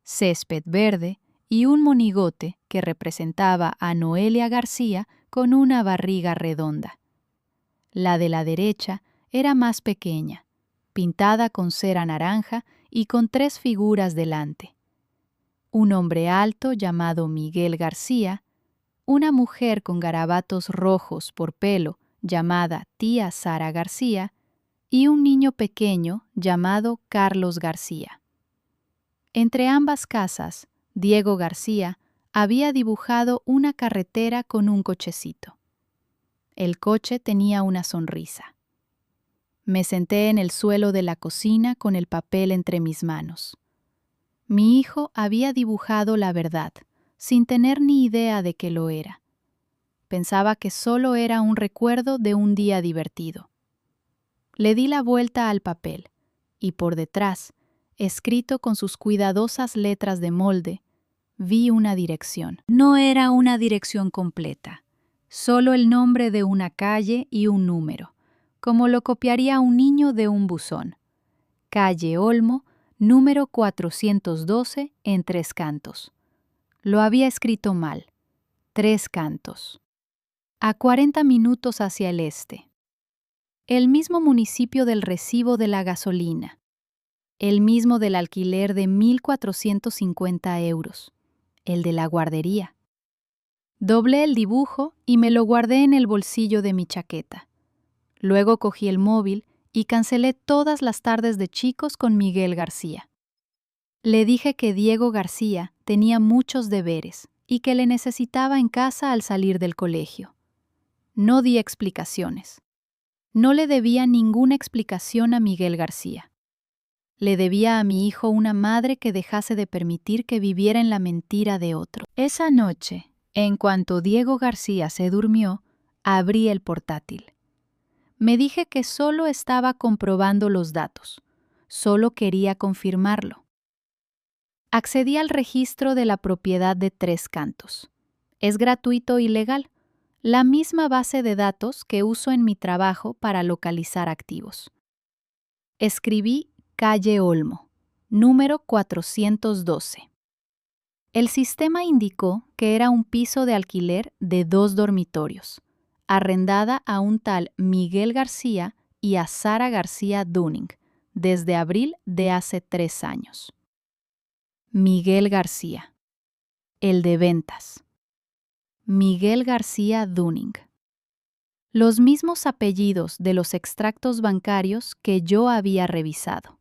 césped verde y un monigote que representaba a Noelia García con una barriga redonda. La de la derecha era más pequeña, pintada con cera naranja y con 3 figuras delante. Un hombre alto llamado Miguel García, una mujer con garabatos rojos por pelo llamada tía Sara García y un niño pequeño llamado Carlos García. Entre ambas casas, Diego García había dibujado una carretera con un cochecito. El coche tenía una sonrisa. Me senté en el suelo de la cocina con el papel entre mis manos. Mi hijo había dibujado la verdad, sin tener ni idea de que lo era. Pensaba que solo era un recuerdo de un día divertido. Le di la vuelta al papel, y por detrás, escrito con sus cuidadosas letras de molde, vi una dirección. No era una dirección completa, solo el nombre de una calle y un número, como lo copiaría un niño de un buzón. Calle Olmo, número 412 en Tres Cantos. Lo había escrito mal. Tres Cantos. A 40 minutos hacia el este. El mismo municipio del recibo de la gasolina. El mismo del alquiler de 1.450 euros. El de la guardería. Doblé el dibujo y me lo guardé en el bolsillo de mi chaqueta. Luego cogí el móvil y cancelé todas las tardes de chicos con Miguel García. Le dije que Diego García tenía muchos deberes y que le necesitaba en casa al salir del colegio. No di explicaciones. No le debía ninguna explicación a Miguel García. Le debía a mi hijo una madre que dejase de permitir que viviera en la mentira de otro. Esa noche, en cuanto Diego García se durmió, abrí el portátil. Me dije que solo estaba comprobando los datos. Solo quería confirmarlo. Accedí al registro de la propiedad de Tres Cantos. Es gratuito y legal. La misma base de datos que uso en mi trabajo para localizar activos. Escribí Calle Olmo, número 412. El sistema indicó que era un piso de alquiler de 2 dormitorios, arrendada a un tal Miguel García y a Sara García Dunning, desde abril de hace 3 años. Miguel García. El de ventas. Miguel García Dunning. Los mismos apellidos de los extractos bancarios que yo había revisado.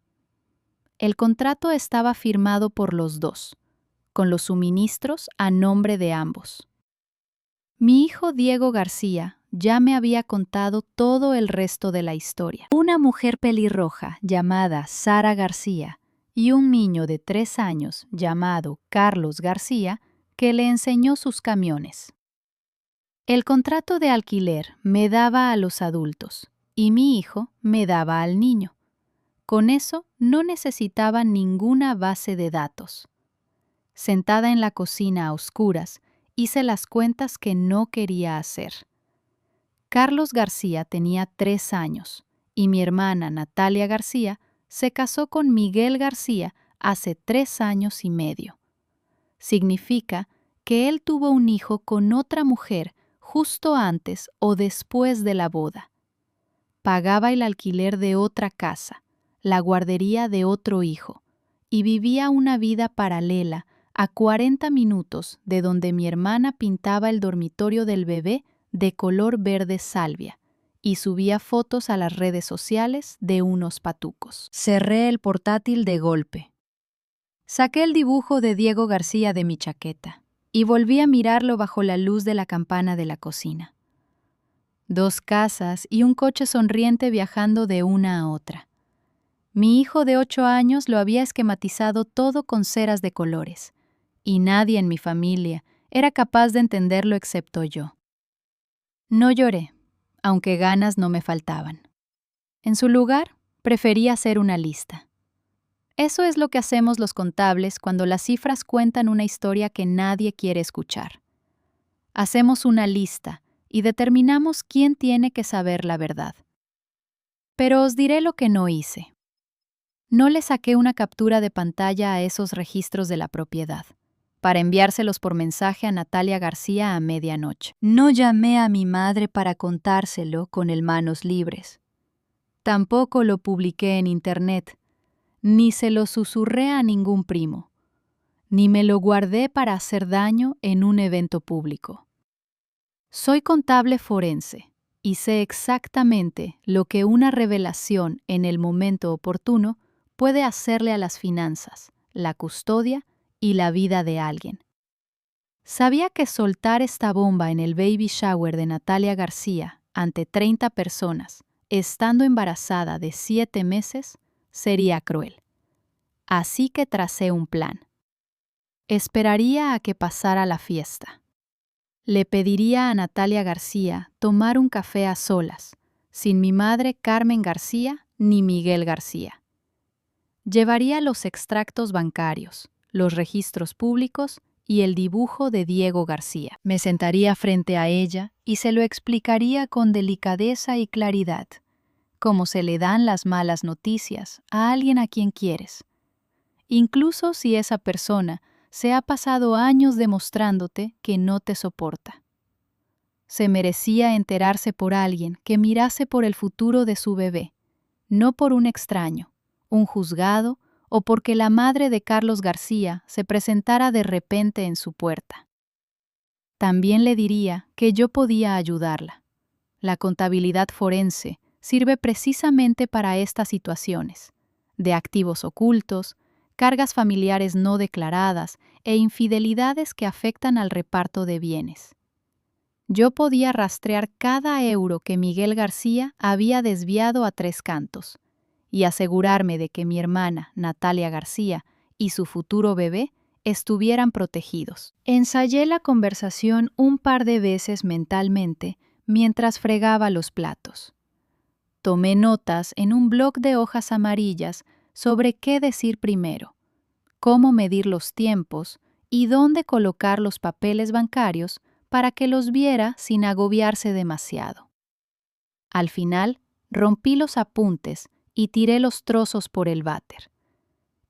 El contrato estaba firmado por los dos, con los suministros a nombre de ambos. Mi hijo Diego García ya me había contado todo el resto de la historia. Una mujer pelirroja llamada Sara García y un niño de 3 años llamado Carlos García que le enseñó sus camiones. El contrato de alquiler me daba a los adultos y mi hijo me daba al niño. Con eso no necesitaba ninguna base de datos. Sentada en la cocina a oscuras, hice las cuentas que no quería hacer. Carlos García tenía 3 años y mi hermana Natalia García se casó con Miguel García hace 3 años y medio. Significa que él tuvo un hijo con otra mujer justo antes o después de la boda. Pagaba el alquiler de otra casa, la guardería de otro hijo, y vivía una vida paralela a 40 minutos de donde mi hermana pintaba el dormitorio del bebé de color verde salvia y subía fotos a las redes sociales de unos patucos. Cerré el portátil de golpe. Saqué el dibujo de Diego García de mi chaqueta y volví a mirarlo bajo la luz de la campana de la cocina. 2 casas y un coche sonriente viajando de una a otra. Mi hijo de 8 años lo había esquematizado todo con ceras de colores, y nadie en mi familia era capaz de entenderlo excepto yo. No lloré, aunque ganas no me faltaban. En su lugar, preferí hacer una lista. Eso es lo que hacemos los contables cuando las cifras cuentan una historia que nadie quiere escuchar. Hacemos una lista y determinamos quién tiene que saber la verdad. Pero os diré lo que no hice. No le saqué una captura de pantalla a esos registros de la propiedad, para enviárselos por mensaje a Natalia García a medianoche. No llamé a mi madre para contárselo con el manos libres. Tampoco lo publiqué en internet, ni se lo susurré a ningún primo, ni me lo guardé para hacer daño en un evento público. Soy contable forense y sé exactamente lo que una revelación en el momento oportuno puede hacerle a las finanzas, la custodia y la vida de alguien. Sabía que soltar esta bomba en el baby shower de Natalia García ante 30 personas, estando embarazada de 7 meses, sería cruel. Así que tracé un plan. Esperaría a que pasara la fiesta. Le pediría a Natalia García tomar un café a solas, sin mi madre Carmen García ni Miguel García. Llevaría los extractos bancarios, los registros públicos y el dibujo de Diego García. Me sentaría frente a ella y se lo explicaría con delicadeza y claridad, como se le dan las malas noticias a alguien a quien quieres. Incluso si esa persona se ha pasado años demostrándote que no te soporta. Se merecía enterarse por alguien que mirase por el futuro de su bebé, no por un extraño, un juzgado o porque la madre de Carlos García se presentara de repente en su puerta. También le diría que yo podía ayudarla. La contabilidad forense sirve precisamente para estas situaciones, de activos ocultos, cargas familiares no declaradas e infidelidades que afectan al reparto de bienes. Yo podía rastrear cada euro que Miguel García había desviado a tres cantos y asegurarme de que mi hermana, Natalia García, y su futuro bebé estuvieran protegidos. Ensayé la conversación un par de veces mentalmente mientras fregaba los platos. Tomé notas en un bloc de hojas amarillas sobre qué decir primero, cómo medir los tiempos y dónde colocar los papeles bancarios para que los viera sin agobiarse demasiado. Al final, rompí los apuntes y tiré los trozos por el váter.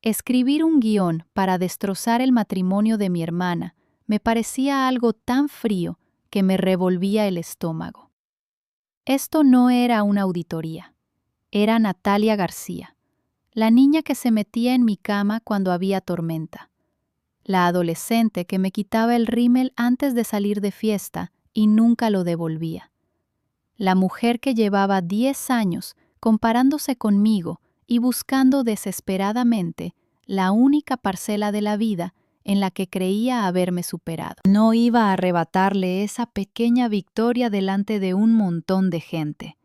Escribir un guión para destrozar el matrimonio de mi hermana me parecía algo tan frío que me revolvía el estómago. Esto no era una auditoría, era Natalia García, la niña que se metía en mi cama cuando había tormenta, la adolescente que me quitaba el rímel antes de salir de fiesta y nunca lo devolvía, la mujer que llevaba 10 años comparándose conmigo y buscando desesperadamente la única parcela de la vida en la que creía haberme superado. No iba a arrebatarle esa pequeña victoria delante de un montón de gente.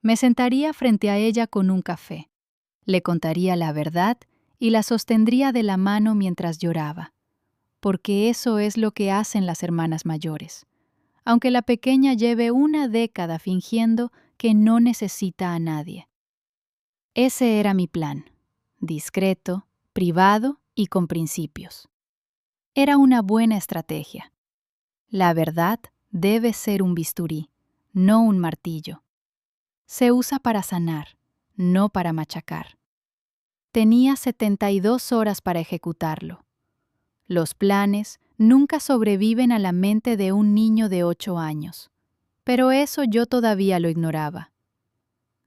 Me sentaría frente a ella con un café, le contaría la verdad y la sostendría de la mano mientras lloraba, porque eso es lo que hacen las hermanas mayores, aunque la pequeña lleve una década fingiendo que no necesita a nadie. Ese era mi plan, discreto, privado y con principios. Era una buena estrategia. La verdad debe ser un bisturí, no un martillo. Se usa para sanar, no para machacar. Tenía 72 horas para ejecutarlo. Los planes nunca sobreviven a la mente de un niño de 8 años, pero eso yo todavía lo ignoraba.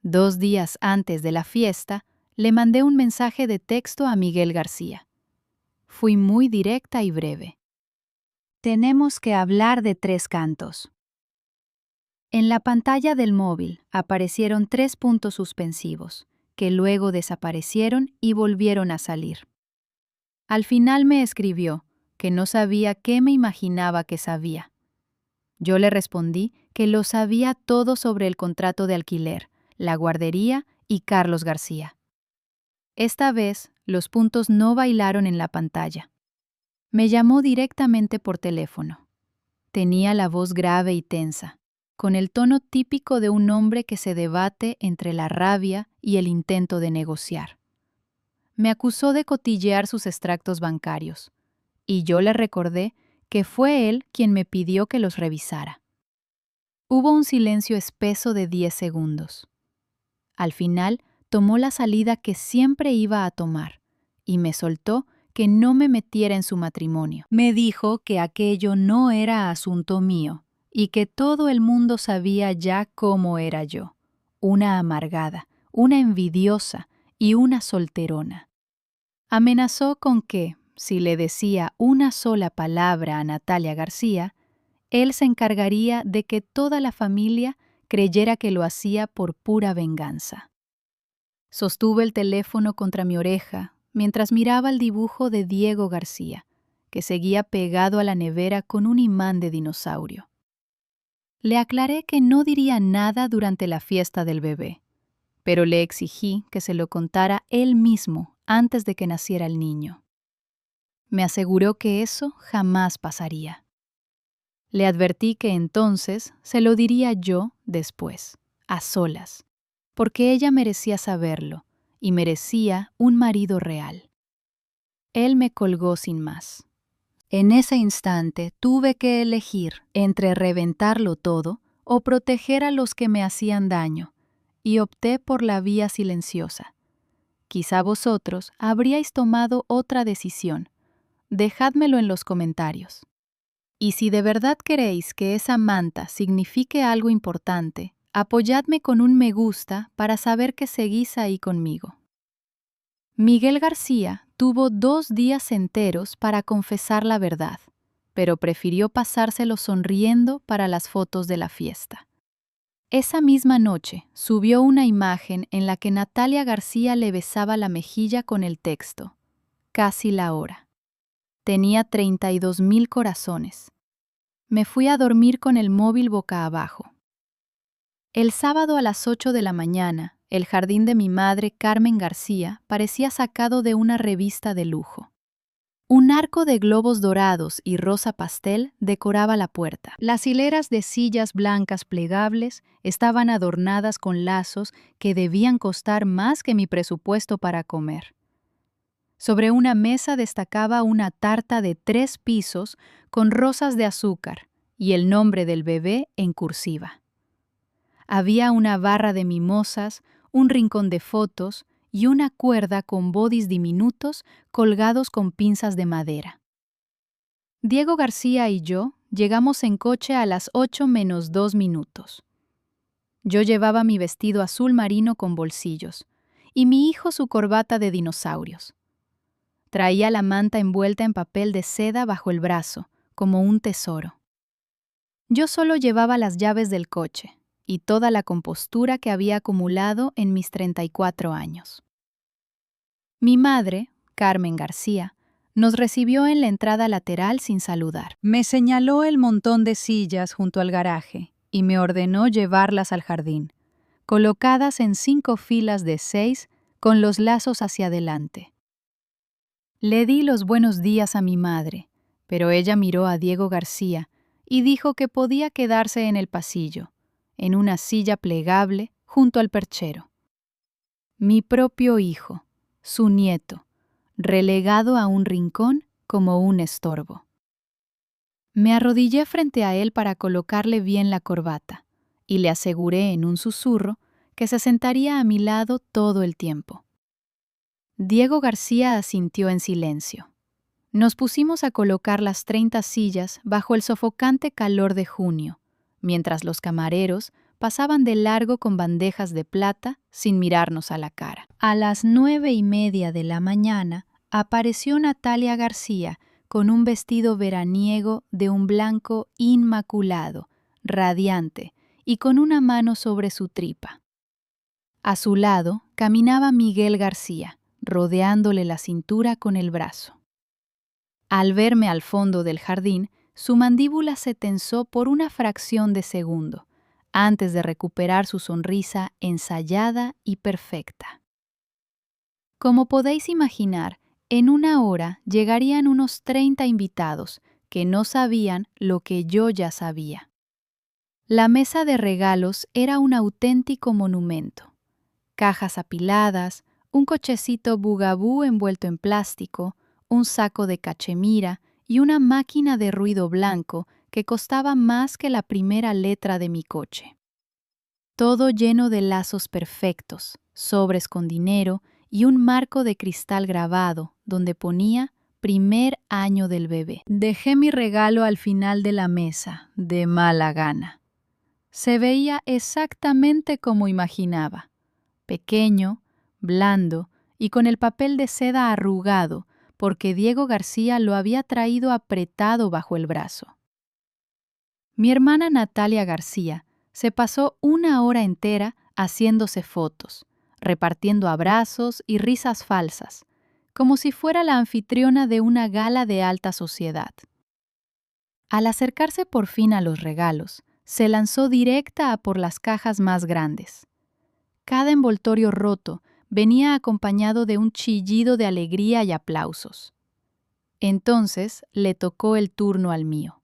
2 días antes de la fiesta, le mandé un mensaje de texto a Miguel García. Fui muy directa y breve. Tenemos que hablar de tres cantos. En la pantalla del móvil aparecieron 3 puntos suspensivos, que luego desaparecieron y volvieron a salir. Al final me escribió que no sabía qué me imaginaba que sabía. Yo le respondí que lo sabía todo sobre el contrato de alquiler, la guardería y Carlos García. Esta vez, los puntos no bailaron en la pantalla. Me llamó directamente por teléfono. Tenía la voz grave y tensa, con el tono típico de un hombre que se debate entre la rabia y el intento de negociar. Me acusó de cotillear sus extractos bancarios, y yo le recordé que fue él quien me pidió que los revisara. Hubo un silencio espeso de 10 segundos. Al final, tomó la salida que siempre iba a tomar y me soltó que no me metiera en su matrimonio. Me dijo que aquello no era asunto mío y que todo el mundo sabía ya cómo era yo, una amargada, una envidiosa y una solterona. Amenazó con que, si le decía una sola palabra a Natalia García, él se encargaría de que toda la familia creyera que lo hacía por pura venganza. Sostuve el teléfono contra mi oreja mientras miraba el dibujo de Diego García, que seguía pegado a la nevera con un imán de dinosaurio. Le aclaré que no diría nada durante la fiesta del bebé, pero le exigí que se lo contara él mismo antes de que naciera el niño. Me aseguró que eso jamás pasaría. Le advertí que entonces se lo diría yo después, a solas, porque ella merecía saberlo y merecía un marido real. Él me colgó sin más. En ese instante tuve que elegir entre reventarlo todo o proteger a los que me hacían daño, y opté por la vía silenciosa. Quizá vosotros habríais tomado otra decisión. Dejádmelo en los comentarios. Y si de verdad queréis que esa manta signifique algo importante, apoyadme con un me gusta para saber que seguís ahí conmigo. Miguel García tuvo 2 días enteros para confesar la verdad, pero prefirió pasárselo sonriendo para las fotos de la fiesta. Esa misma noche subió una imagen en la que Natalia García le besaba la mejilla con el texto: casi la hora. Tenía 32,000 corazones. Me fui a dormir con el móvil boca abajo. El sábado a las 8 de la mañana, el jardín de mi madre, Carmen García, parecía sacado de una revista de lujo. Un arco de globos dorados y rosa pastel decoraba la puerta. Las hileras de sillas blancas plegables estaban adornadas con lazos que debían costar más que mi presupuesto para comer. Sobre una mesa destacaba una tarta de 3 pisos con rosas de azúcar y el nombre del bebé en cursiva. Había una barra de mimosas, un rincón de fotos y una cuerda con bodys diminutos colgados con pinzas de madera. Diego García y yo llegamos en coche a las 8 menos 2 minutos. Yo llevaba mi vestido azul marino con bolsillos y mi hijo su corbata de dinosaurios. Traía la manta envuelta en papel de seda bajo el brazo, como un tesoro. Yo solo llevaba las llaves del coche y toda la compostura que había acumulado en mis 34 años. Mi madre, Carmen García, nos recibió en la entrada lateral sin saludar. Me señaló el montón de sillas junto al garaje y me ordenó llevarlas al jardín, colocadas en 5 filas de 6 con los lazos hacia adelante. Le di los buenos días a mi madre, pero ella miró a Diego García y dijo que podía quedarse en el pasillo, en una silla plegable junto al perchero. Mi propio hijo, su nieto, relegado a un rincón como un estorbo. Me arrodillé frente a él para colocarle bien la corbata y le aseguré en un susurro que se sentaría a mi lado todo el tiempo. Diego García asintió en silencio. Nos pusimos a colocar las 30 sillas bajo el sofocante calor de junio, mientras los camareros pasaban de largo con bandejas de plata sin mirarnos a la cara. A las 9:30 de la mañana apareció Natalia García con un vestido veraniego de un blanco inmaculado, radiante, y con una mano sobre su tripa. A su lado caminaba Miguel García, rodeándole la cintura con el brazo. Al verme al fondo del jardín, su mandíbula se tensó por una fracción de segundo, antes de recuperar su sonrisa ensayada y perfecta. Como podéis imaginar, en una hora llegarían unos 30 invitados que no sabían lo que yo ya sabía. La mesa de regalos era un auténtico monumento. Cajas apiladas, un cochecito bugabú envuelto en plástico, un saco de cachemira y una máquina de ruido blanco que costaba más que la primera letra de mi coche. todo lleno de lazos perfectos, sobres con dinero y un marco de cristal grabado donde ponía primer año del bebé. Dejé mi regalo al final de la mesa, de mala gana. Se veía exactamente como imaginaba, pequeño, blando y con el papel de seda arrugado, porque Diego García lo había traído apretado bajo el brazo. Mi hermana Natalia García se pasó 1 hora entera haciéndose fotos, repartiendo abrazos y risas falsas, como si fuera la anfitriona de una gala de alta sociedad. Al acercarse por fin a los regalos, se lanzó directa a por las cajas más grandes. Cada envoltorio roto venía acompañado de un chillido de alegría y aplausos. Entonces le tocó el turno al mío.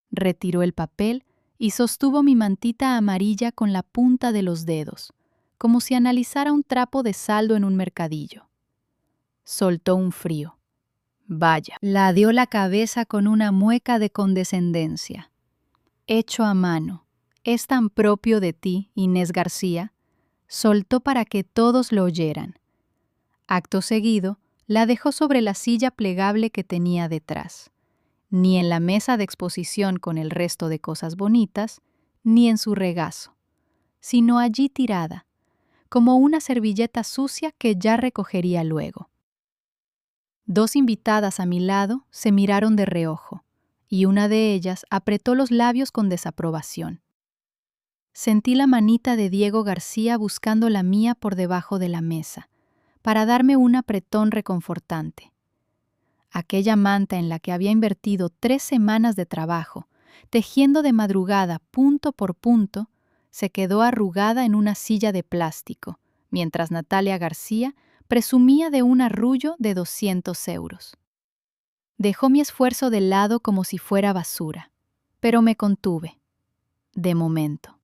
Retiró el papel y sostuvo mi mantita amarilla con la punta de los dedos, como si analizara un trapo de saldo en un mercadillo. Soltó un frío. Vaya, ladeó la cabeza con una mueca de condescendencia. Hecho a mano, es tan propio de ti, Inés García. Soltó para que todos lo oyeran. Acto seguido, la dejó sobre la silla plegable que tenía detrás. Ni en la mesa de exposición con el resto de cosas bonitas, ni en su regazo, sino allí tirada, como una servilleta sucia que ya recogería luego. 2 invitadas a mi lado se miraron de reojo, y una de ellas apretó los labios con desaprobación. Sentí la manita de Diego García buscando la mía por debajo de la mesa, para darme un apretón reconfortante. Aquella manta en la que había invertido 3 semanas de trabajo, tejiendo de madrugada punto por punto, se quedó arrugada en una silla de plástico, mientras Natalia García presumía de un arrullo de 200 euros. Dejó mi esfuerzo de lado como si fuera basura, pero me contuve, de momento.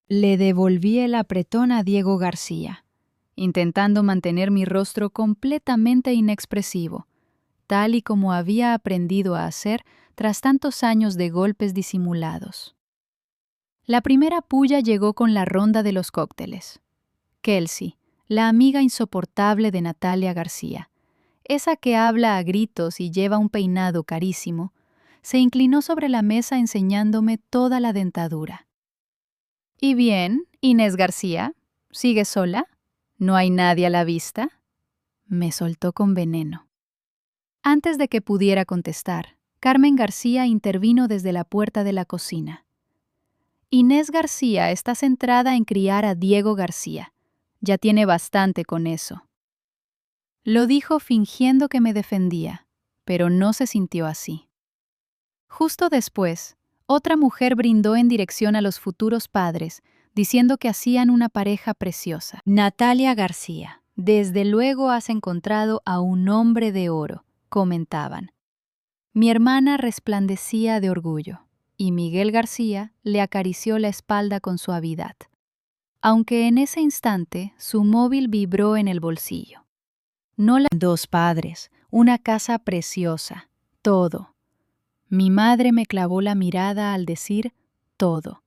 Le devolví el apretón a Diego García, intentando mantener mi rostro completamente inexpresivo, tal y como había aprendido a hacer tras tantos años de golpes disimulados. La primera pulla llegó con la ronda de los cócteles. Kelsey, la amiga insoportable de Natalia García, esa que habla a gritos y lleva un peinado carísimo, se inclinó sobre la mesa enseñándome toda la dentadura. ¿Y bien, Inés García? ¿Sigue sola? ¿No hay nadie a la vista? Me soltó con veneno. Antes de que pudiera contestar, Carmen García intervino desde la puerta de la cocina. Inés García está centrada en criar a Diego García. Ya tiene bastante con eso. Lo dijo fingiendo que me defendía, pero no se sintió así. Justo después, otra mujer brindó en dirección a los futuros padres, diciendo que hacían una pareja preciosa. Natalia García, desde luego has encontrado a un hombre de oro, comentaban. Mi hermana resplandecía de orgullo, y Miguel García le acarició la espalda con suavidad, aunque en ese instante su móvil vibró en el bolsillo. No la 2 padres, una casa preciosa, todo. Mi madre me clavó la mirada al decir todo,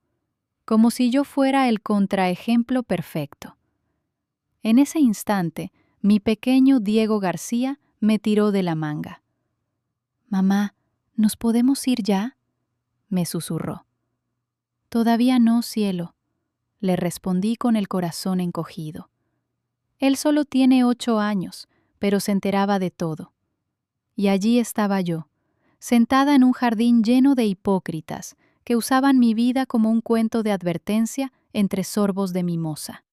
como si yo fuera el contraejemplo perfecto. En ese instante, mi pequeño Diego García me tiró de la manga. «Mamá, ¿nos podemos ir ya?», me susurró. «Todavía no, cielo», le respondí con el corazón encogido. Él solo tiene 8 años, pero se enteraba de todo. Y allí estaba yo, sentada en un jardín lleno de hipócritas que usaban mi vida como un cuento de advertencia entre sorbos de mimosa.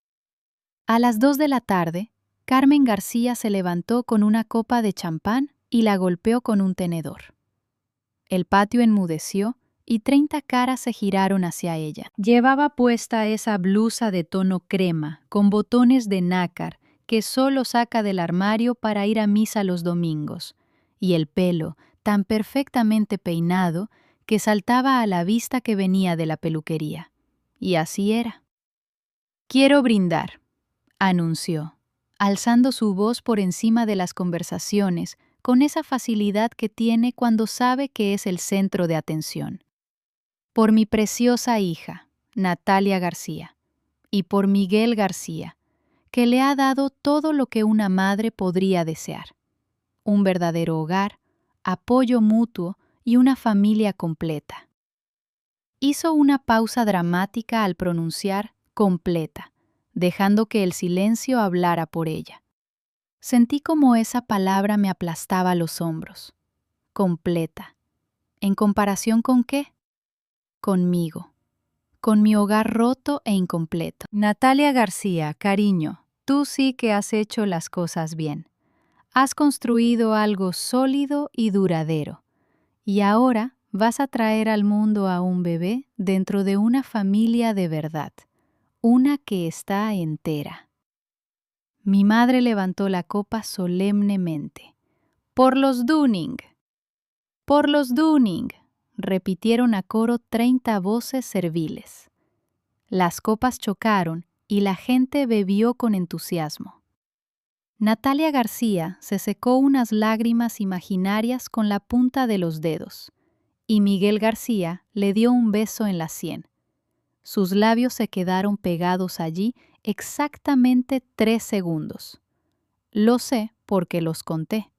A las 2 de la tarde, Carmen García se levantó con una copa de champán y la golpeó con un tenedor. El patio enmudeció y 30 caras se giraron hacia ella. Llevaba puesta esa blusa de tono crema, con botones de nácar, que solo saca del armario para ir a misa los domingos, y el pelo, tan perfectamente peinado, que saltaba a la vista que venía de la peluquería. Y así era. «Quiero brindar», anunció, alzando su voz por encima de las conversaciones, con esa facilidad que tiene cuando sabe que es el centro de atención. «Por mi preciosa hija, Natalia García, y por Miguel García, que le ha dado todo lo que una madre podría desear: un verdadero hogar, apoyo mutuo y una familia completa. Hizo una pausa dramática al pronunciar completa, dejando que el silencio hablara por ella. Sentí como esa palabra me aplastaba los hombros. Completa. ¿En comparación con qué? Conmigo. Con mi hogar roto e incompleto. Natalia García, cariño, tú sí que has hecho las cosas bien. Has construido algo sólido y duradero. Y ahora vas a traer al mundo a un bebé dentro de una familia de verdad. Una que está entera. Mi madre levantó la copa solemnemente. ¡Por los Dunning! ¡Por los Dunning!, repitieron a coro 30 voces serviles. Las copas chocaron y la gente bebió con entusiasmo. Natalia García se secó unas lágrimas imaginarias con la punta de los dedos, y Miguel García le dio un beso en la sien. Sus labios se quedaron pegados allí exactamente 3 segundos. Lo sé porque los conté.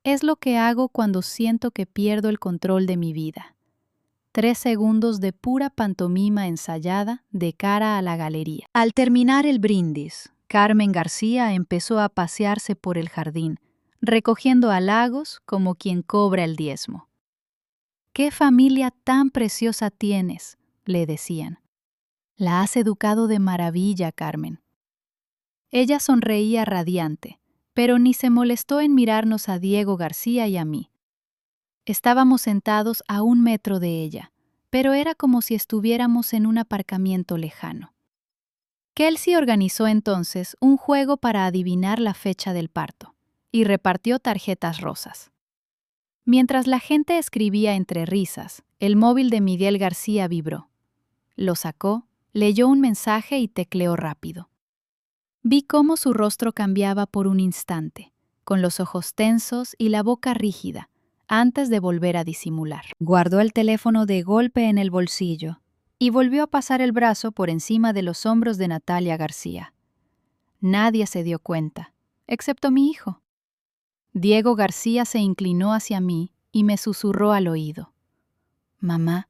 Es lo que hago cuando siento que pierdo el control de mi vida. 3 segundos de pura pantomima ensayada de cara a la galería. Al terminar el brindis, Carmen García empezó a pasearse por el jardín, recogiendo halagos como quien cobra el diezmo. «¡Qué familia tan preciosa tienes!», le decían. «La has educado de maravilla, Carmen». Ella sonreía radiante, pero ni se molestó en mirarnos a Diego García y a mí. Estábamos sentados a 1 metro de ella, pero era como si estuviéramos en un aparcamiento lejano. Kelsey organizó entonces un juego para adivinar la fecha del parto y repartió tarjetas rosas. Mientras la gente escribía entre risas, el móvil de Miguel García vibró. Lo sacó, leyó un mensaje y tecleó rápido. Vi cómo su rostro cambiaba por un instante, con los ojos tensos y la boca rígida, antes de volver a disimular. Guardó el teléfono de golpe en el bolsillo y volvió a pasar el brazo por encima de los hombros de Natalia García. Nadie se dio cuenta, excepto mi hijo. Diego García se inclinó hacia mí y me susurró al oído. «Mamá,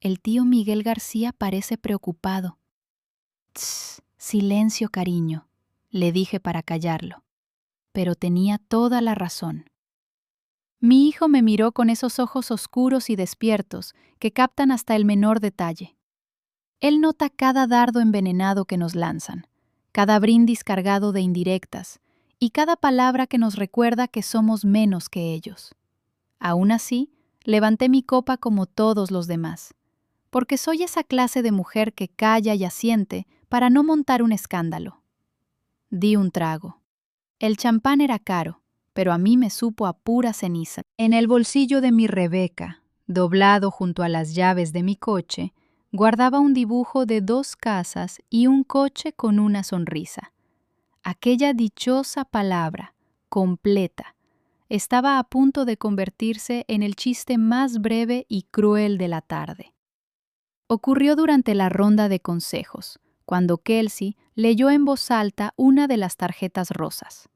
el tío Miguel García parece preocupado». «Tss, silencio, cariño», le dije para callarlo. Pero tenía toda la razón. Mi hijo me miró con esos ojos oscuros y despiertos que captan hasta el menor detalle. Él nota cada dardo envenenado que nos lanzan, cada brindis cargado de indirectas y cada palabra que nos recuerda que somos menos que ellos. Aún así, levanté mi copa como todos los demás, porque soy esa clase de mujer que calla y asiente para no montar un escándalo. Di un trago. El champán era caro, pero a mí me supo a pura ceniza. En el bolsillo de mi Rebeca, doblado junto a las llaves de mi coche, guardaba un dibujo de 2 casas y un coche con una sonrisa. Aquella dichosa palabra, completa, estaba a punto de convertirse en el chiste más breve y cruel de la tarde. Ocurrió durante la ronda de consejos, cuando Kelsey leyó en voz alta una de las tarjetas rosas.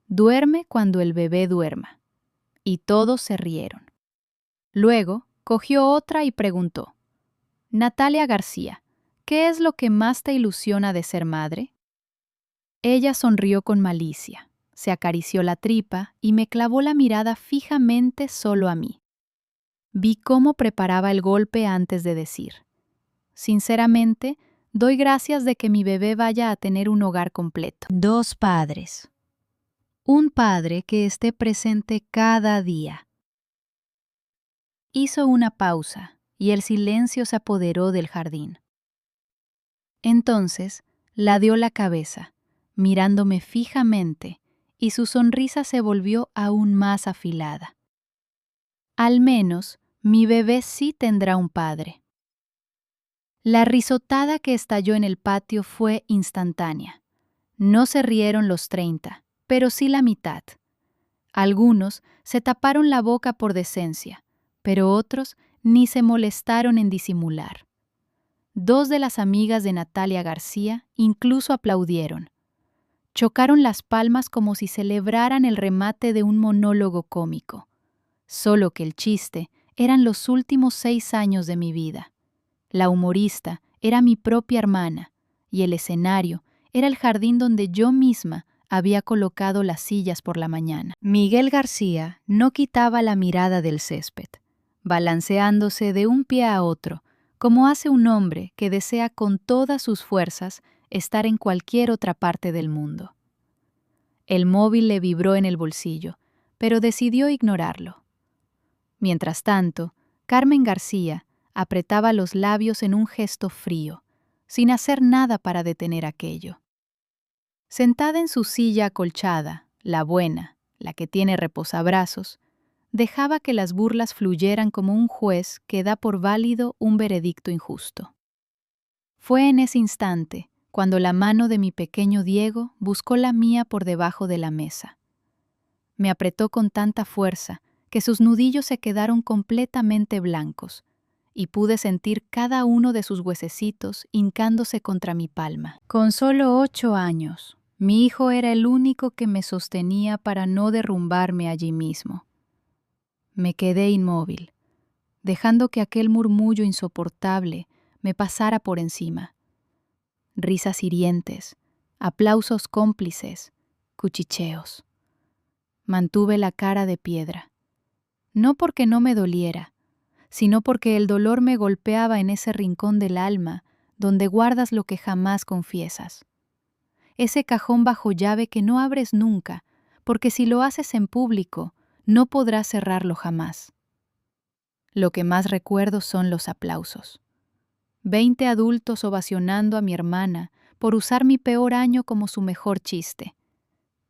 «Duerme cuando el bebé duerma». Y todos se rieron. Luego cogió otra y preguntó: «Natalia García, ¿qué es lo que más te ilusiona de ser madre?». Ella sonrió con malicia, se acarició la tripa y me clavó la mirada fijamente solo a mí. Vi cómo preparaba el golpe antes de decir: «Sinceramente, doy gracias de que mi bebé vaya a tener un hogar completo. 2 padres. Un padre que esté presente cada día». Hizo una pausa y el silencio se apoderó del jardín. Entonces, ladeó la cabeza, mirándome fijamente, y su sonrisa se volvió aún más afilada. «Al menos, mi bebé sí tendrá un padre». La risotada que estalló en el patio fue instantánea. No se rieron los 30, pero sí la mitad. Algunos se taparon la boca por decencia, pero otros ni se molestaron en disimular. 2 de las amigas de Natalia García incluso aplaudieron. Chocaron las palmas como si celebraran el remate de un monólogo cómico. Solo que el chiste eran los últimos 6 años de mi vida. La humorista era mi propia hermana y el escenario era el jardín donde yo misma había colocado las sillas por la mañana. Miguel García no quitaba la mirada del césped, balanceándose de un pie a otro, como hace un hombre que desea con todas sus fuerzas estar en cualquier otra parte del mundo. El móvil le vibró en el bolsillo, pero decidió ignorarlo. Mientras tanto, Carmen García apretaba los labios en un gesto frío, sin hacer nada para detener aquello. Sentada en su silla acolchada, la buena, la que tiene reposabrazos, dejaba que las burlas fluyeran como un juez que da por válido un veredicto injusto. Fue en ese instante cuando la mano de mi pequeño Diego buscó la mía por debajo de la mesa. Me apretó con tanta fuerza que sus nudillos se quedaron completamente blancos y pude sentir cada uno de sus huesecitos hincándose contra mi palma. Con solo 8 años, mi hijo era el único que me sostenía para no derrumbarme allí mismo. Me quedé inmóvil, dejando que aquel murmullo insoportable me pasara por encima. Risas hirientes, aplausos cómplices, cuchicheos. Mantuve la cara de piedra, no porque no me doliera, sino porque el dolor me golpeaba en ese rincón del alma donde guardas lo que jamás confiesas. Ese cajón bajo llave que no abres nunca, porque si lo haces en público, no podrás cerrarlo jamás. Lo que más recuerdo son los aplausos. 20 adultos ovacionando a mi hermana por usar mi peor año como su mejor chiste,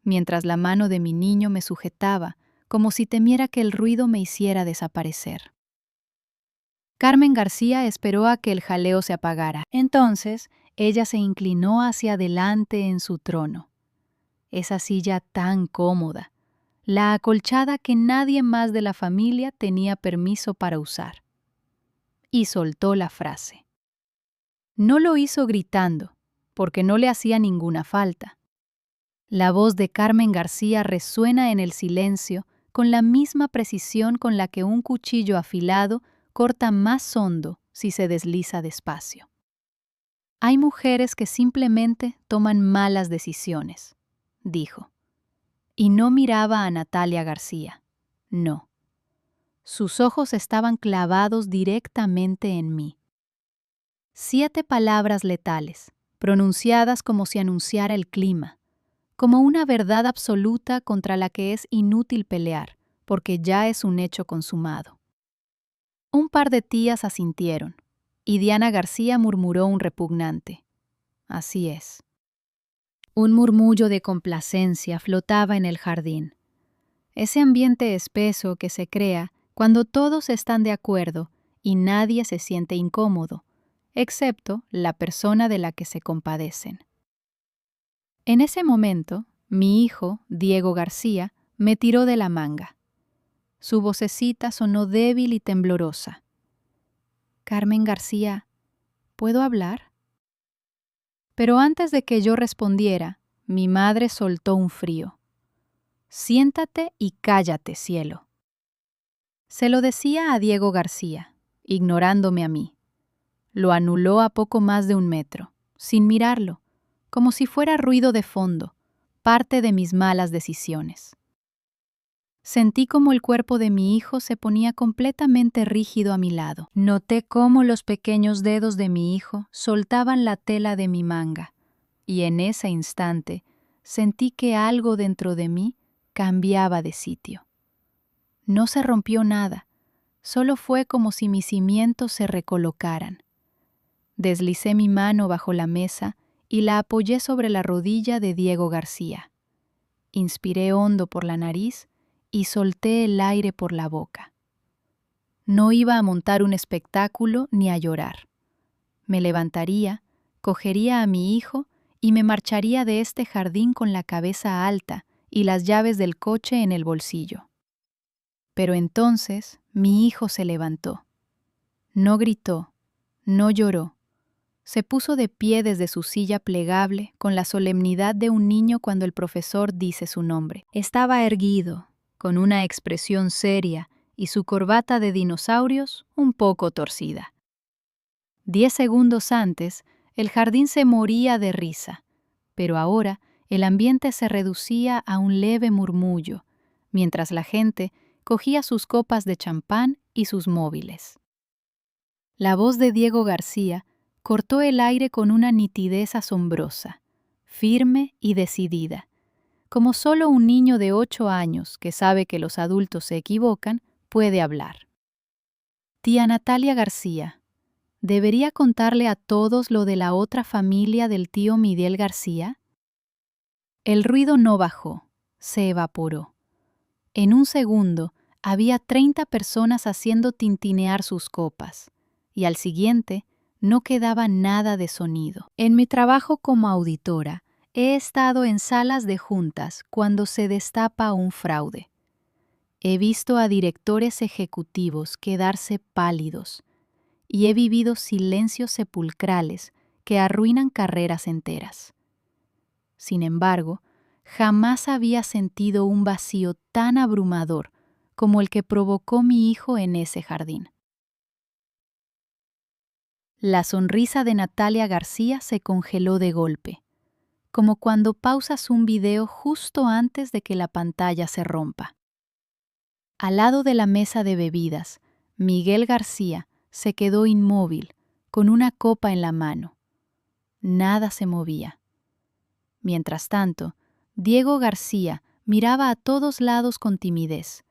mientras la mano de mi niño me sujetaba como si temiera que el ruido me hiciera desaparecer. Carmen García esperó a que el jaleo se apagara. Entonces, ella se inclinó hacia adelante en su trono. Esa silla tan cómoda, la acolchada que nadie más de la familia tenía permiso para usar. Y soltó la frase. No lo hizo gritando, porque no le hacía ninguna falta. La voz de Carmen García resuena en el silencio con la misma precisión con la que un cuchillo afilado corta más hondo si se desliza despacio. Hay mujeres que simplemente toman malas decisiones, dijo. Y no miraba a Natalia García. No. Sus ojos estaban clavados directamente en mí. 7 palabras letales, pronunciadas como si anunciara el clima, como una verdad absoluta contra la que es inútil pelear, porque ya es un hecho consumado. Un par de tías asintieron, y Diana García murmuró un repugnante. Así es. Un murmullo de complacencia flotaba en el jardín. Ese ambiente espeso que se crea cuando todos están de acuerdo y nadie se siente incómodo, excepto la persona de la que se compadecen. En ese momento, mi hijo, Diego García, me tiró de la manga. Su vocecita sonó débil y temblorosa. Carmen García, ¿puedo hablar? Pero antes de que yo respondiera, mi madre soltó un frío. Siéntate y cállate, cielo. Se lo decía a Diego García, ignorándome a mí. Lo anuló a poco más de 1 metro, sin mirarlo, como si fuera ruido de fondo, parte de mis malas decisiones. Sentí como el cuerpo de mi hijo se ponía completamente rígido a mi lado. Noté cómo los pequeños dedos de mi hijo soltaban la tela de mi manga, y en ese instante sentí que algo dentro de mí cambiaba de sitio. No se rompió nada, solo fue como si mis cimientos se recolocaran. Deslicé mi mano bajo la mesa y la apoyé sobre la rodilla de Diego García. Inspiré hondo por la nariz y solté el aire por la boca. No iba a montar un espectáculo ni a llorar. Me levantaría, cogería a mi hijo y me marcharía de este jardín con la cabeza alta y las llaves del coche en el bolsillo. Pero entonces mi hijo se levantó. No gritó, no lloró, Se puso de pie desde su silla plegable con la solemnidad de un niño cuando el profesor dice su nombre. Estaba erguido, con una expresión seria y su corbata de dinosaurios un poco torcida. 10 segundos antes, el jardín se moría de risa, pero ahora el ambiente se reducía a un leve murmullo, mientras la gente cogía sus copas de champán y sus móviles. La voz de Diego García cortó el aire con una nitidez asombrosa, firme y decidida, como solo un niño de 8 años que sabe que los adultos se equivocan puede hablar. Tía Natalia García, ¿debería contarle a todos lo de la otra familia del tío Miguel García? El ruido no bajó, se evaporó. En un segundo había 30 personas haciendo tintinear sus copas, y al siguiente no quedaba nada de sonido. En mi trabajo como auditora, he estado en salas de juntas cuando se destapa un fraude. He visto a directores ejecutivos quedarse pálidos y he vivido silencios sepulcrales que arruinan carreras enteras. Sin embargo, jamás había sentido un vacío tan abrumador como el que provocó mi hijo en ese jardín. La sonrisa de Natalia García se congeló de golpe, como cuando pausas un video justo antes de que la pantalla se rompa. Al lado de la mesa de bebidas, Miguel García se quedó inmóvil, con una copa en la mano. Nada se movía. Mientras tanto, Diego García miraba a todos lados con timidez,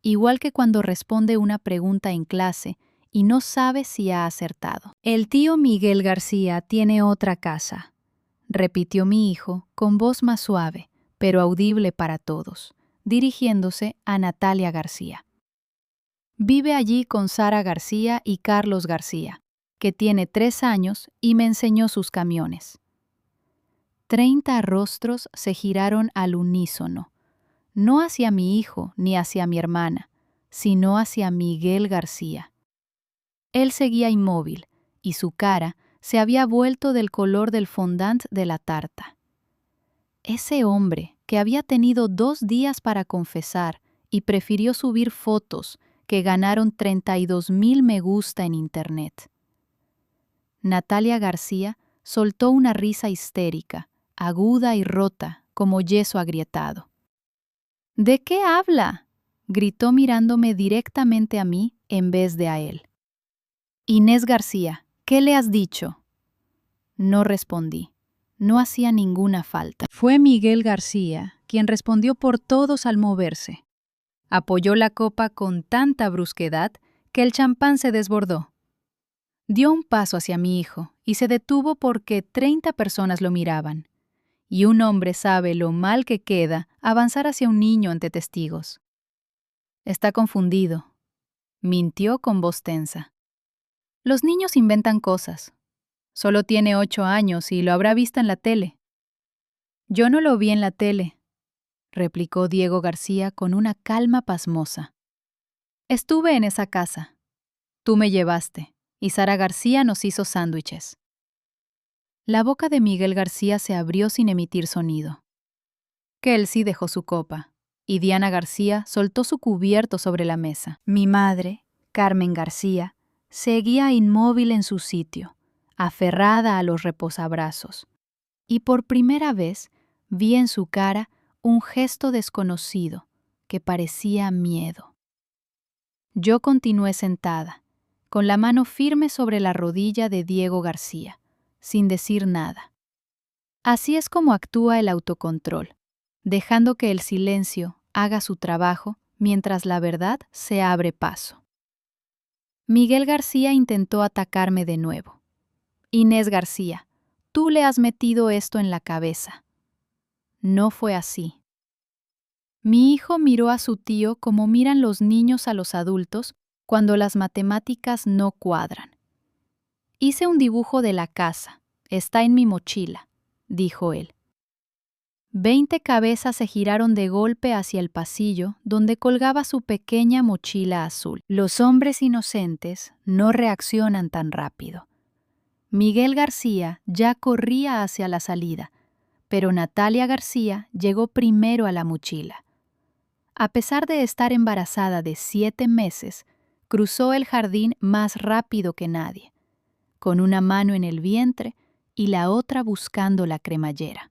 igual que cuando responde una pregunta en clase y no sabe si ha acertado. El tío Miguel García tiene otra casa, repitió mi hijo con voz más suave, pero audible para todos, dirigiéndose a Natalia García. Vive allí con Sara García y Carlos García, que tiene 3 años y me enseñó sus camiones. 30 rostros se giraron al unísono, no hacia mi hijo ni hacia mi hermana, sino hacia Miguel García. Él seguía inmóvil, y su cara se había vuelto del color del fondant de la tarta. Ese hombre, que había tenido 2 días para confesar y prefirió subir fotos que ganaron 32,000 me gusta en Internet. Natalia García soltó una risa histérica, aguda y rota, como yeso agrietado. ¿De qué habla?, gritó mirándome directamente a mí en vez de a él. Inés García, ¿qué le has dicho? No respondí. No hacía ninguna falta. Fue Miguel García quien respondió por todos al moverse. Apoyó la copa con tanta brusquedad que el champán se desbordó. Dio un paso hacia mi hijo y se detuvo porque 30 personas lo miraban. Y un hombre sabe lo mal que queda avanzar hacia un niño ante testigos. Está confundido. Mintió con voz tensa. Los niños inventan cosas. Solo tiene 8 años y lo habrá visto en la tele. Yo no lo vi en la tele, replicó Diego García con una calma pasmosa. Estuve en esa casa. Tú me llevaste, y Sara García nos hizo sándwiches. La boca de Miguel García se abrió sin emitir sonido. Kelsey dejó su copa, y Diana García soltó su cubierto sobre la mesa. Mi madre, Carmen García, seguía inmóvil en su sitio, aferrada a los reposabrazos, y por primera vez vi en su cara un gesto desconocido que parecía miedo. Yo continué sentada, con la mano firme sobre la rodilla de Diego García, sin decir nada. Así es como actúa el autocontrol, dejando que el silencio haga su trabajo mientras la verdad se abre paso. Miguel García intentó atacarme de nuevo. Inés García, tú le has metido esto en la cabeza. No fue así. Mi hijo miró a su tío como miran los niños a los adultos cuando las matemáticas no cuadran. Hice un dibujo de la casa. Está en mi mochila, dijo él. 20 cabezas se giraron de golpe hacia el pasillo donde colgaba su pequeña mochila azul. Los hombres inocentes no reaccionan tan rápido. Miguel García ya corría hacia la salida, pero Natalia García llegó primero a la mochila. A pesar de estar embarazada de 7 meses, cruzó el jardín más rápido que nadie, con una mano en el vientre y la otra buscando la cremallera.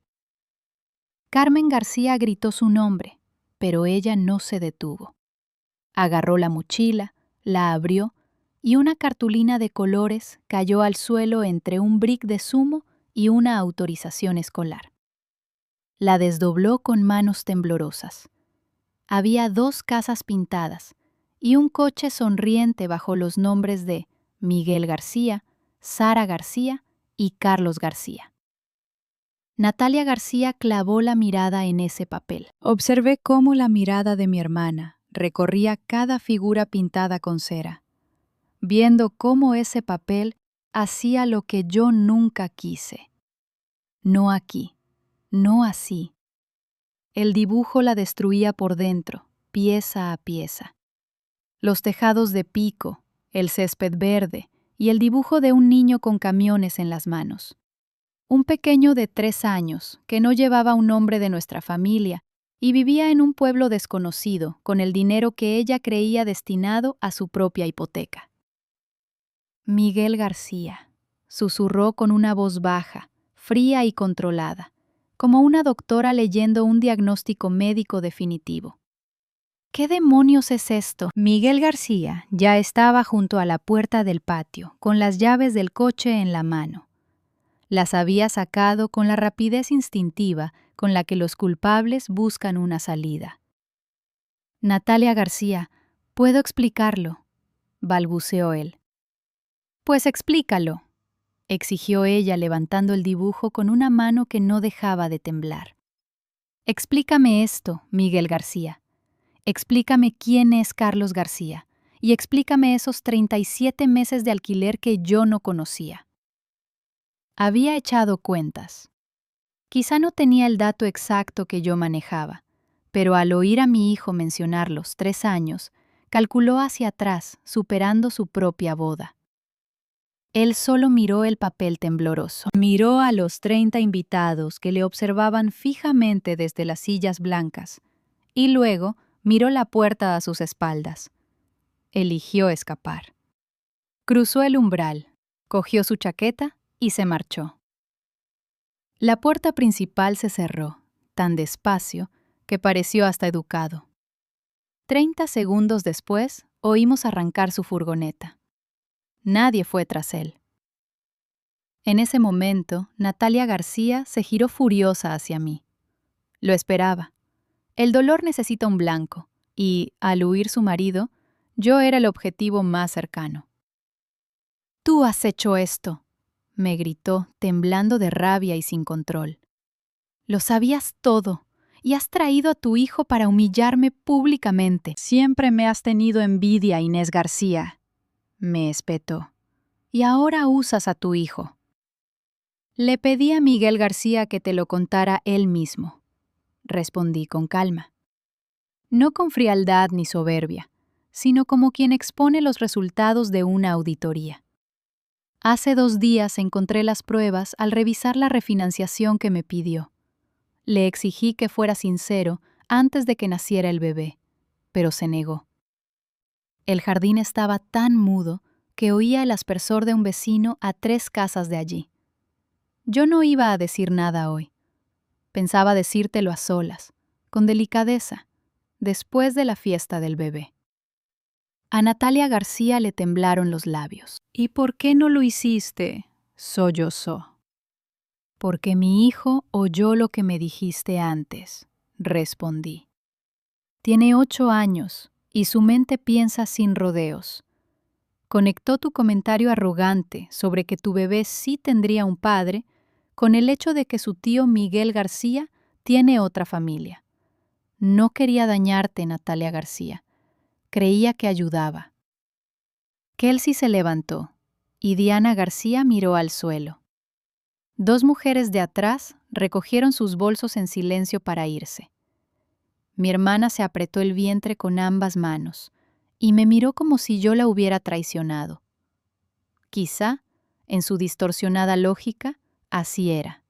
Carmen García gritó su nombre, pero ella no se detuvo. Agarró la mochila, la abrió y una cartulina de colores cayó al suelo entre un brick de zumo y una autorización escolar. La desdobló con manos temblorosas. Había 2 casas pintadas y un coche sonriente bajo los nombres de Miguel García, Sara García y Carlos García. Natalia García clavó la mirada en ese papel. Observé cómo la mirada de mi hermana recorría cada figura pintada con cera, viendo cómo ese papel hacía lo que yo nunca quise. No aquí, no así. El dibujo la destruía por dentro, pieza a pieza. Los tejados de pico, el césped verde y el dibujo de un niño con camiones en las manos. Un pequeño de 3 años que no llevaba un nombre de nuestra familia y vivía en un pueblo desconocido con el dinero que ella creía destinado a su propia hipoteca. Miguel García, susurró con una voz baja, fría y controlada, como una doctora leyendo un diagnóstico médico definitivo. ¿Qué demonios es esto? Miguel García ya estaba junto a la puerta del patio, con las llaves del coche en la mano. Las había sacado con la rapidez instintiva con la que los culpables buscan una salida. Natalia García, puedo explicarlo, balbuceó él. Pues explícalo, exigió ella levantando el dibujo con una mano que no dejaba de temblar. Explícame esto, Miguel García. Explícame quién es Carlos García y explícame esos 37 meses de alquiler que yo no conocía. Había echado cuentas. Quizá no tenía el dato exacto que yo manejaba, pero al oír a mi hijo mencionar los 3 años, calculó hacia atrás, superando su propia boda. Él solo miró el papel tembloroso. Miró a los 30 invitados que le observaban fijamente desde las sillas blancas, y luego miró la puerta a sus espaldas. Eligió escapar. Cruzó el umbral, cogió su chaqueta y se marchó. La puerta principal se cerró, tan despacio que pareció hasta educado. 30 segundos después, oímos arrancar su furgoneta. Nadie fue tras él. En ese momento, Natalia García se giró furiosa hacia mí. Lo esperaba. El dolor necesita un blanco, y, al huir su marido, yo era el objetivo más cercano. «Tú has hecho esto», me gritó, temblando de rabia y sin control. «Lo sabías todo, y has traído a tu hijo para humillarme públicamente. Siempre me has tenido envidia, Inés García», me espetó. «Y ahora usas a tu hijo». Le pedí a Miguel García que te lo contara él mismo, respondí con calma. No con frialdad ni soberbia, sino como quien expone los resultados de una auditoría. Hace 2 días encontré las pruebas al revisar la refinanciación que me pidió. Le exigí que fuera sincero antes de que naciera el bebé, pero se negó. El jardín estaba tan mudo que oía el aspersor de un vecino a 3 casas de allí. Yo no iba a decir nada hoy. Pensaba decírtelo a solas, con delicadeza, después de la fiesta del bebé. A Natalia García le temblaron los labios. «¿Y por qué no lo hiciste?», sollozó. «Porque mi hijo oyó lo que me dijiste antes», respondí. «Tiene 8 años y su mente piensa sin rodeos. Conectó tu comentario arrogante sobre que tu bebé sí tendría un padre con el hecho de que su tío Miguel García tiene otra familia. No quería dañarte, Natalia García. Creía que ayudaba». Kelsey se levantó y Diana García miró al suelo. 2 mujeres de atrás recogieron sus bolsos en silencio para irse. Mi hermana se apretó el vientre con ambas manos y me miró como si yo la hubiera traicionado. Quizá En su distorsionada lógica, así era.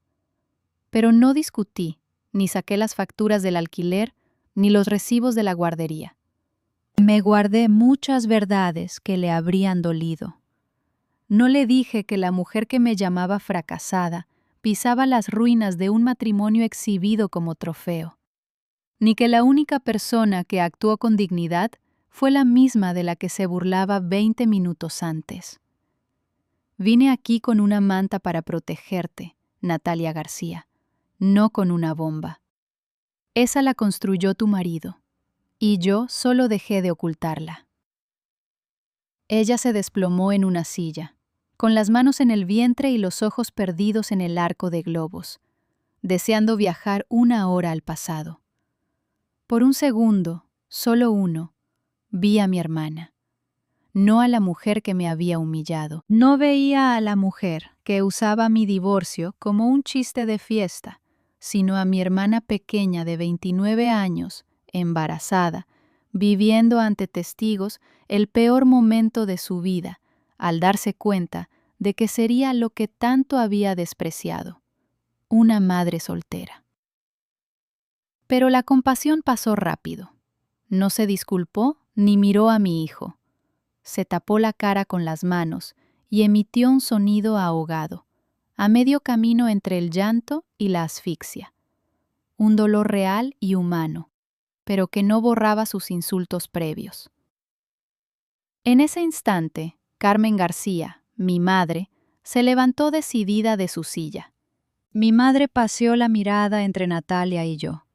Pero no discutí, ni saqué las facturas del alquiler, ni los recibos de la guardería. Me guardé muchas verdades que le habrían dolido. No le dije que la mujer que me llamaba fracasada pisaba las ruinas de un matrimonio exhibido como trofeo, ni que la única persona que actuó con dignidad fue la misma de la que se burlaba 20 minutos antes. Vine aquí con una manta para protegerte, Natalia García, no con una bomba. Esa la construyó tu marido, y yo solo dejé de ocultarla. Ella se desplomó en una silla, con las manos en el vientre y los ojos perdidos en el arco de globos, deseando viajar 1 hora al pasado. Por un segundo, solo uno, vi a mi hermana, no a la mujer que me había humillado. No veía a la mujer que usaba mi divorcio como un chiste de fiesta, sino a mi hermana pequeña de 29 años, embarazada, viviendo ante testigos el peor momento de su vida, al darse cuenta de que sería lo que tanto había despreciado, una madre soltera. Pero la compasión pasó rápido. No se disculpó ni miró a mi hijo. Se tapó la cara con las manos y emitió un sonido ahogado, a medio camino entre el llanto y la asfixia. Un dolor real y humano, pero que no borraba sus insultos previos. En ese instante, Carmen García, mi madre, se levantó decidida de su silla. Mi madre paseó la mirada entre Natalia y yo,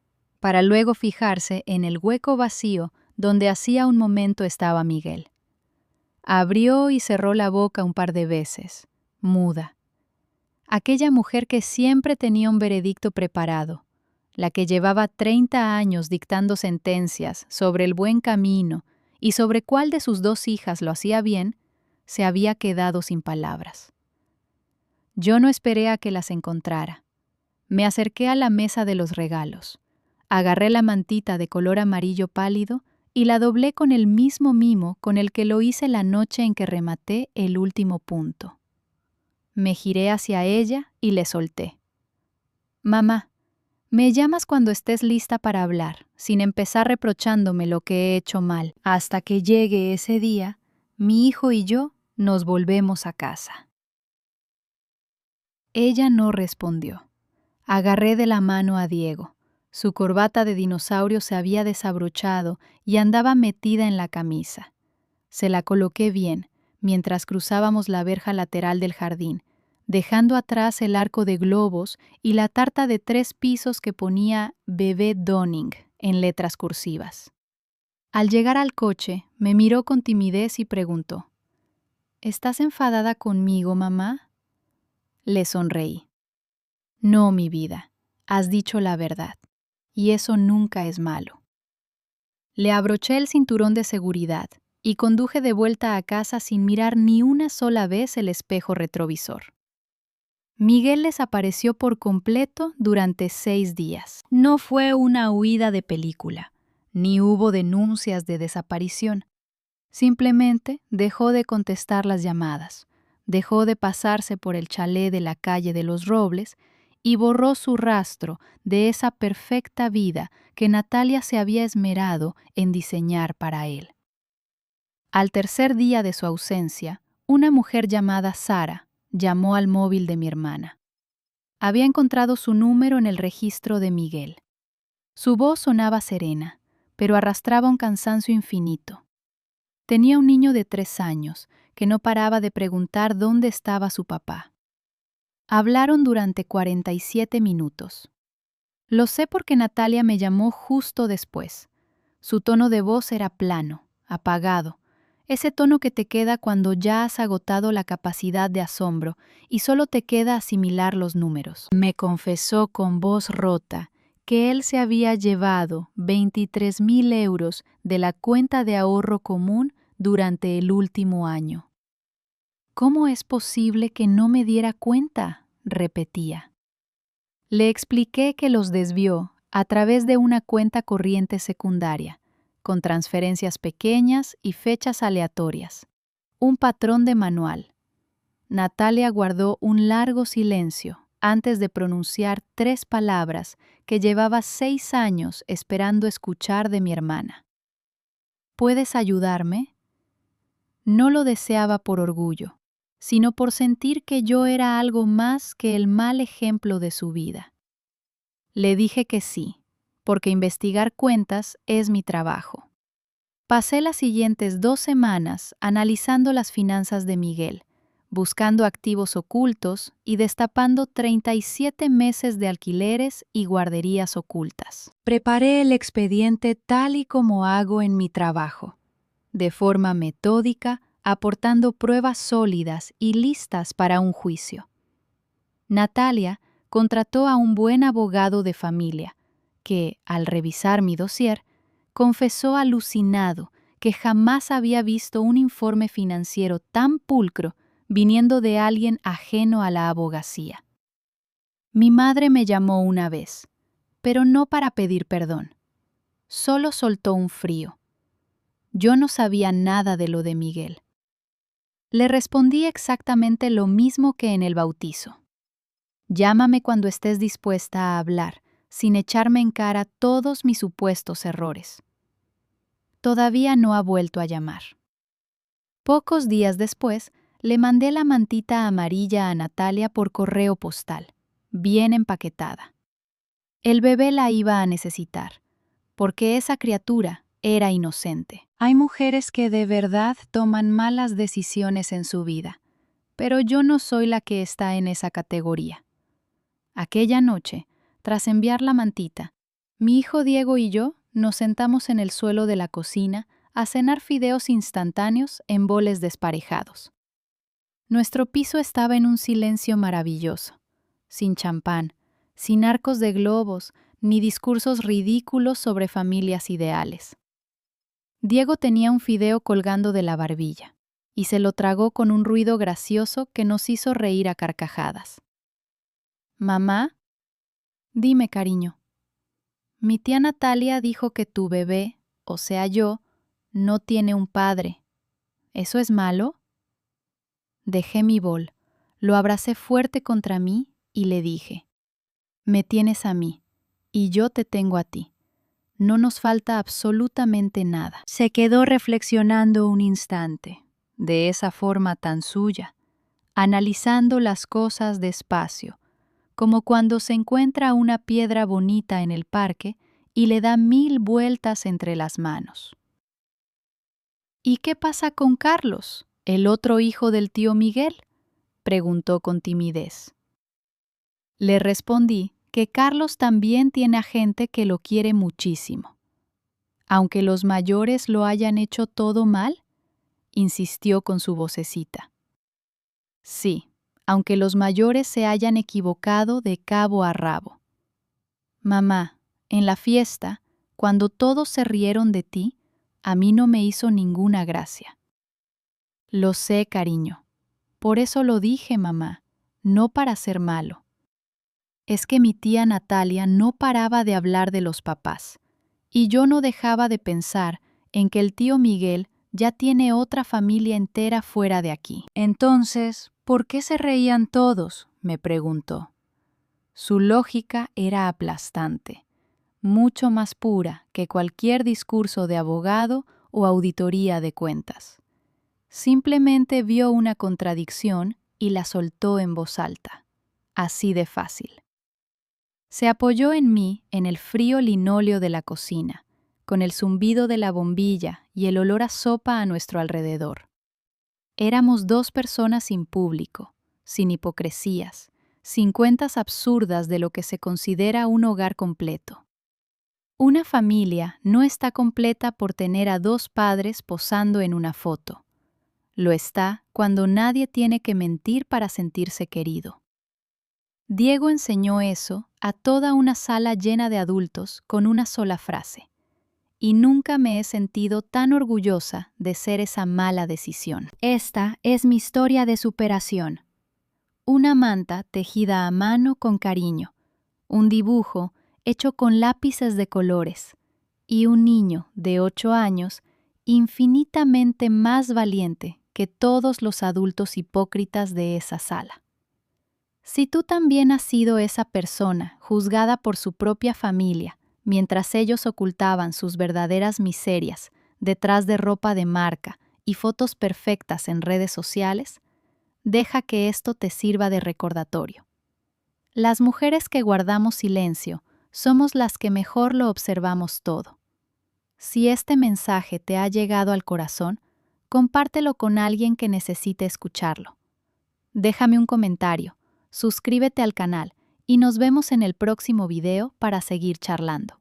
para luego fijarse en el hueco vacío donde hacía un momento estaba Miguel. Abrió y cerró la boca un par de veces, muda. Aquella mujer que siempre tenía un veredicto preparado, la que llevaba 30 años dictando sentencias sobre el buen camino y sobre cuál de sus 2 hijas lo hacía bien, se había quedado sin palabras. Yo no esperé a que las encontrara. Me acerqué a la mesa de los regalos, agarré la mantita de color amarillo pálido y la doblé con el mismo mimo con el que lo hice la noche en que rematé el último punto. Me giré hacia ella y le solté. Mamá, me llamas cuando estés lista para hablar, sin empezar reprochándome lo que he hecho mal. Hasta que llegue ese día, mi hijo y yo nos volvemos a casa. Ella no respondió. Agarré de la mano a Diego. Su corbata de dinosaurio se había desabrochado y andaba metida en la camisa. Se la coloqué bien, mientras cruzábamos la verja lateral del jardín, dejando atrás el arco de globos y la tarta de 3 pisos que ponía Bebé Donning en letras cursivas. Al llegar al coche, me miró con timidez y preguntó: ¿Estás enfadada conmigo, mamá? Le sonreí. No, mi vida, has dicho la verdad, y eso nunca es malo. Le abroché el cinturón de seguridad y conduje de vuelta a casa sin mirar ni una sola vez el espejo retrovisor. Miguel desapareció por completo durante 6 días. No fue una huida de película, ni hubo denuncias de desaparición. Simplemente dejó de contestar las llamadas, dejó de pasarse por el chalet de la calle de los Robles y borró su rastro de esa perfecta vida que Natalia se había esmerado en diseñar para él. Al tercer día de su ausencia, una mujer llamada Sara llamó al móvil de mi hermana. Había encontrado su número en el registro de Miguel. Su voz sonaba serena, pero arrastraba un cansancio infinito. Tenía un niño de 3 años que no paraba de preguntar dónde estaba su papá. Hablaron durante 47 minutos. Lo sé porque Natalia me llamó justo después. Su tono de voz era plano, apagado, ese tono que te queda cuando ya has agotado la capacidad de asombro y solo te queda asimilar los números. Me confesó con voz rota que él se había llevado 23,000 euros de la cuenta de ahorro común durante el último año. ¿Cómo es posible que no me diera cuenta?, repetía. Le expliqué que los desvió a través de una cuenta corriente secundaria, con transferencias pequeñas y fechas aleatorias. Un patrón de manual. Natalia guardó un largo silencio antes de pronunciar 3 palabras que llevaba 6 años esperando escuchar de mi hermana. ¿Puedes ayudarme? No lo deseaba por orgullo, sino por sentir que yo era algo más que el mal ejemplo de su vida. Le dije que sí, porque investigar cuentas es mi trabajo. Pasé las siguientes 2 semanas analizando las finanzas de Miguel, buscando activos ocultos y destapando 37 meses de alquileres y guarderías ocultas. Preparé el expediente tal y como hago en mi trabajo, de forma metódica, aportando pruebas sólidas y listas para un juicio. Natalia contrató a un buen abogado de familia, que, al revisar mi dossier, confesó alucinado que jamás había visto un informe financiero tan pulcro viniendo de alguien ajeno a la abogacía. Mi madre me llamó una vez, pero no para pedir perdón. Solo soltó un frío. Yo no sabía nada de lo de Miguel. Le respondí exactamente lo mismo que en el bautizo. Llámame cuando estés dispuesta a hablar, sin echarme en cara todos mis supuestos errores. Todavía no ha vuelto a llamar. Pocos días después, le mandé la mantita amarilla a Natalia por correo postal, bien empaquetada. El bebé la iba a necesitar, porque esa criatura era inocente. Hay mujeres que de verdad toman malas decisiones en su vida, pero yo no soy la que está en esa categoría. Aquella noche, tras enviar la mantita, mi hijo Diego y yo nos sentamos en el suelo de la cocina a cenar fideos instantáneos en boles desparejados. Nuestro piso estaba en un silencio maravilloso, sin champán, sin arcos de globos, ni discursos ridículos sobre familias ideales. Diego tenía un fideo colgando de la barbilla, y se lo tragó con un ruido gracioso que nos hizo reír a carcajadas. «Mamá, dime, cariño, mi tía Natalia dijo que tu bebé, o sea yo, no tiene un padre. ¿Eso es malo?» Dejé mi bol, lo abracé fuerte contra mí y le dije: «Me tienes a mí, y yo te tengo a ti. No nos falta absolutamente nada». Se quedó reflexionando un instante, de esa forma tan suya, analizando las cosas despacio, como cuando se encuentra una piedra bonita en el parque y le da 1000 vueltas entre las manos. «¿Y qué pasa con Carlos, el otro hijo del tío Miguel?», preguntó con timidez. Le respondí que Carlos también tiene a gente que lo quiere muchísimo. «Aunque los mayores lo hayan hecho todo mal», insistió con su vocecita. «Sí, aunque los mayores se hayan equivocado de cabo a rabo. Mamá, en la fiesta, cuando todos se rieron de ti, a mí no me hizo ninguna gracia». «Lo sé, cariño. Por eso lo dije, mamá, no para ser malo. Es que mi tía Natalia no paraba de hablar de los papás, y yo no dejaba de pensar en que el tío Miguel ya tiene otra familia entera fuera de aquí». «Entonces, ¿por qué se reían todos?», me preguntó. Su lógica era aplastante, mucho más pura que cualquier discurso de abogado o auditoría de cuentas. Simplemente vio una contradicción y la soltó en voz alta, así de fácil. Se apoyó en mí en el frío linóleo de la cocina, con el zumbido de la bombilla y el olor a sopa a nuestro alrededor. Éramos 2 personas sin público, sin hipocresías, sin cuentas absurdas de lo que se considera un hogar completo. Una familia no está completa por tener a 2 padres posando en una foto. Lo está cuando nadie tiene que mentir para sentirse querido. Diego enseñó eso a toda una sala llena de adultos con una sola frase. Y nunca me he sentido tan orgullosa de ser esa mala decisión. Esta es mi historia de superación. Una manta tejida a mano con cariño, un dibujo hecho con lápices de colores y un niño de 8 años infinitamente más valiente que todos los adultos hipócritas de esa sala. Si tú también has sido esa persona juzgada por su propia familia, mientras ellos ocultaban sus verdaderas miserias detrás de ropa de marca y fotos perfectas en redes sociales, deja que esto te sirva de recordatorio. Las mujeres que guardamos silencio somos las que mejor lo observamos todo. Si este mensaje te ha llegado al corazón, compártelo con alguien que necesite escucharlo. Déjame un comentario, suscríbete al canal y nos vemos en el próximo video para seguir charlando.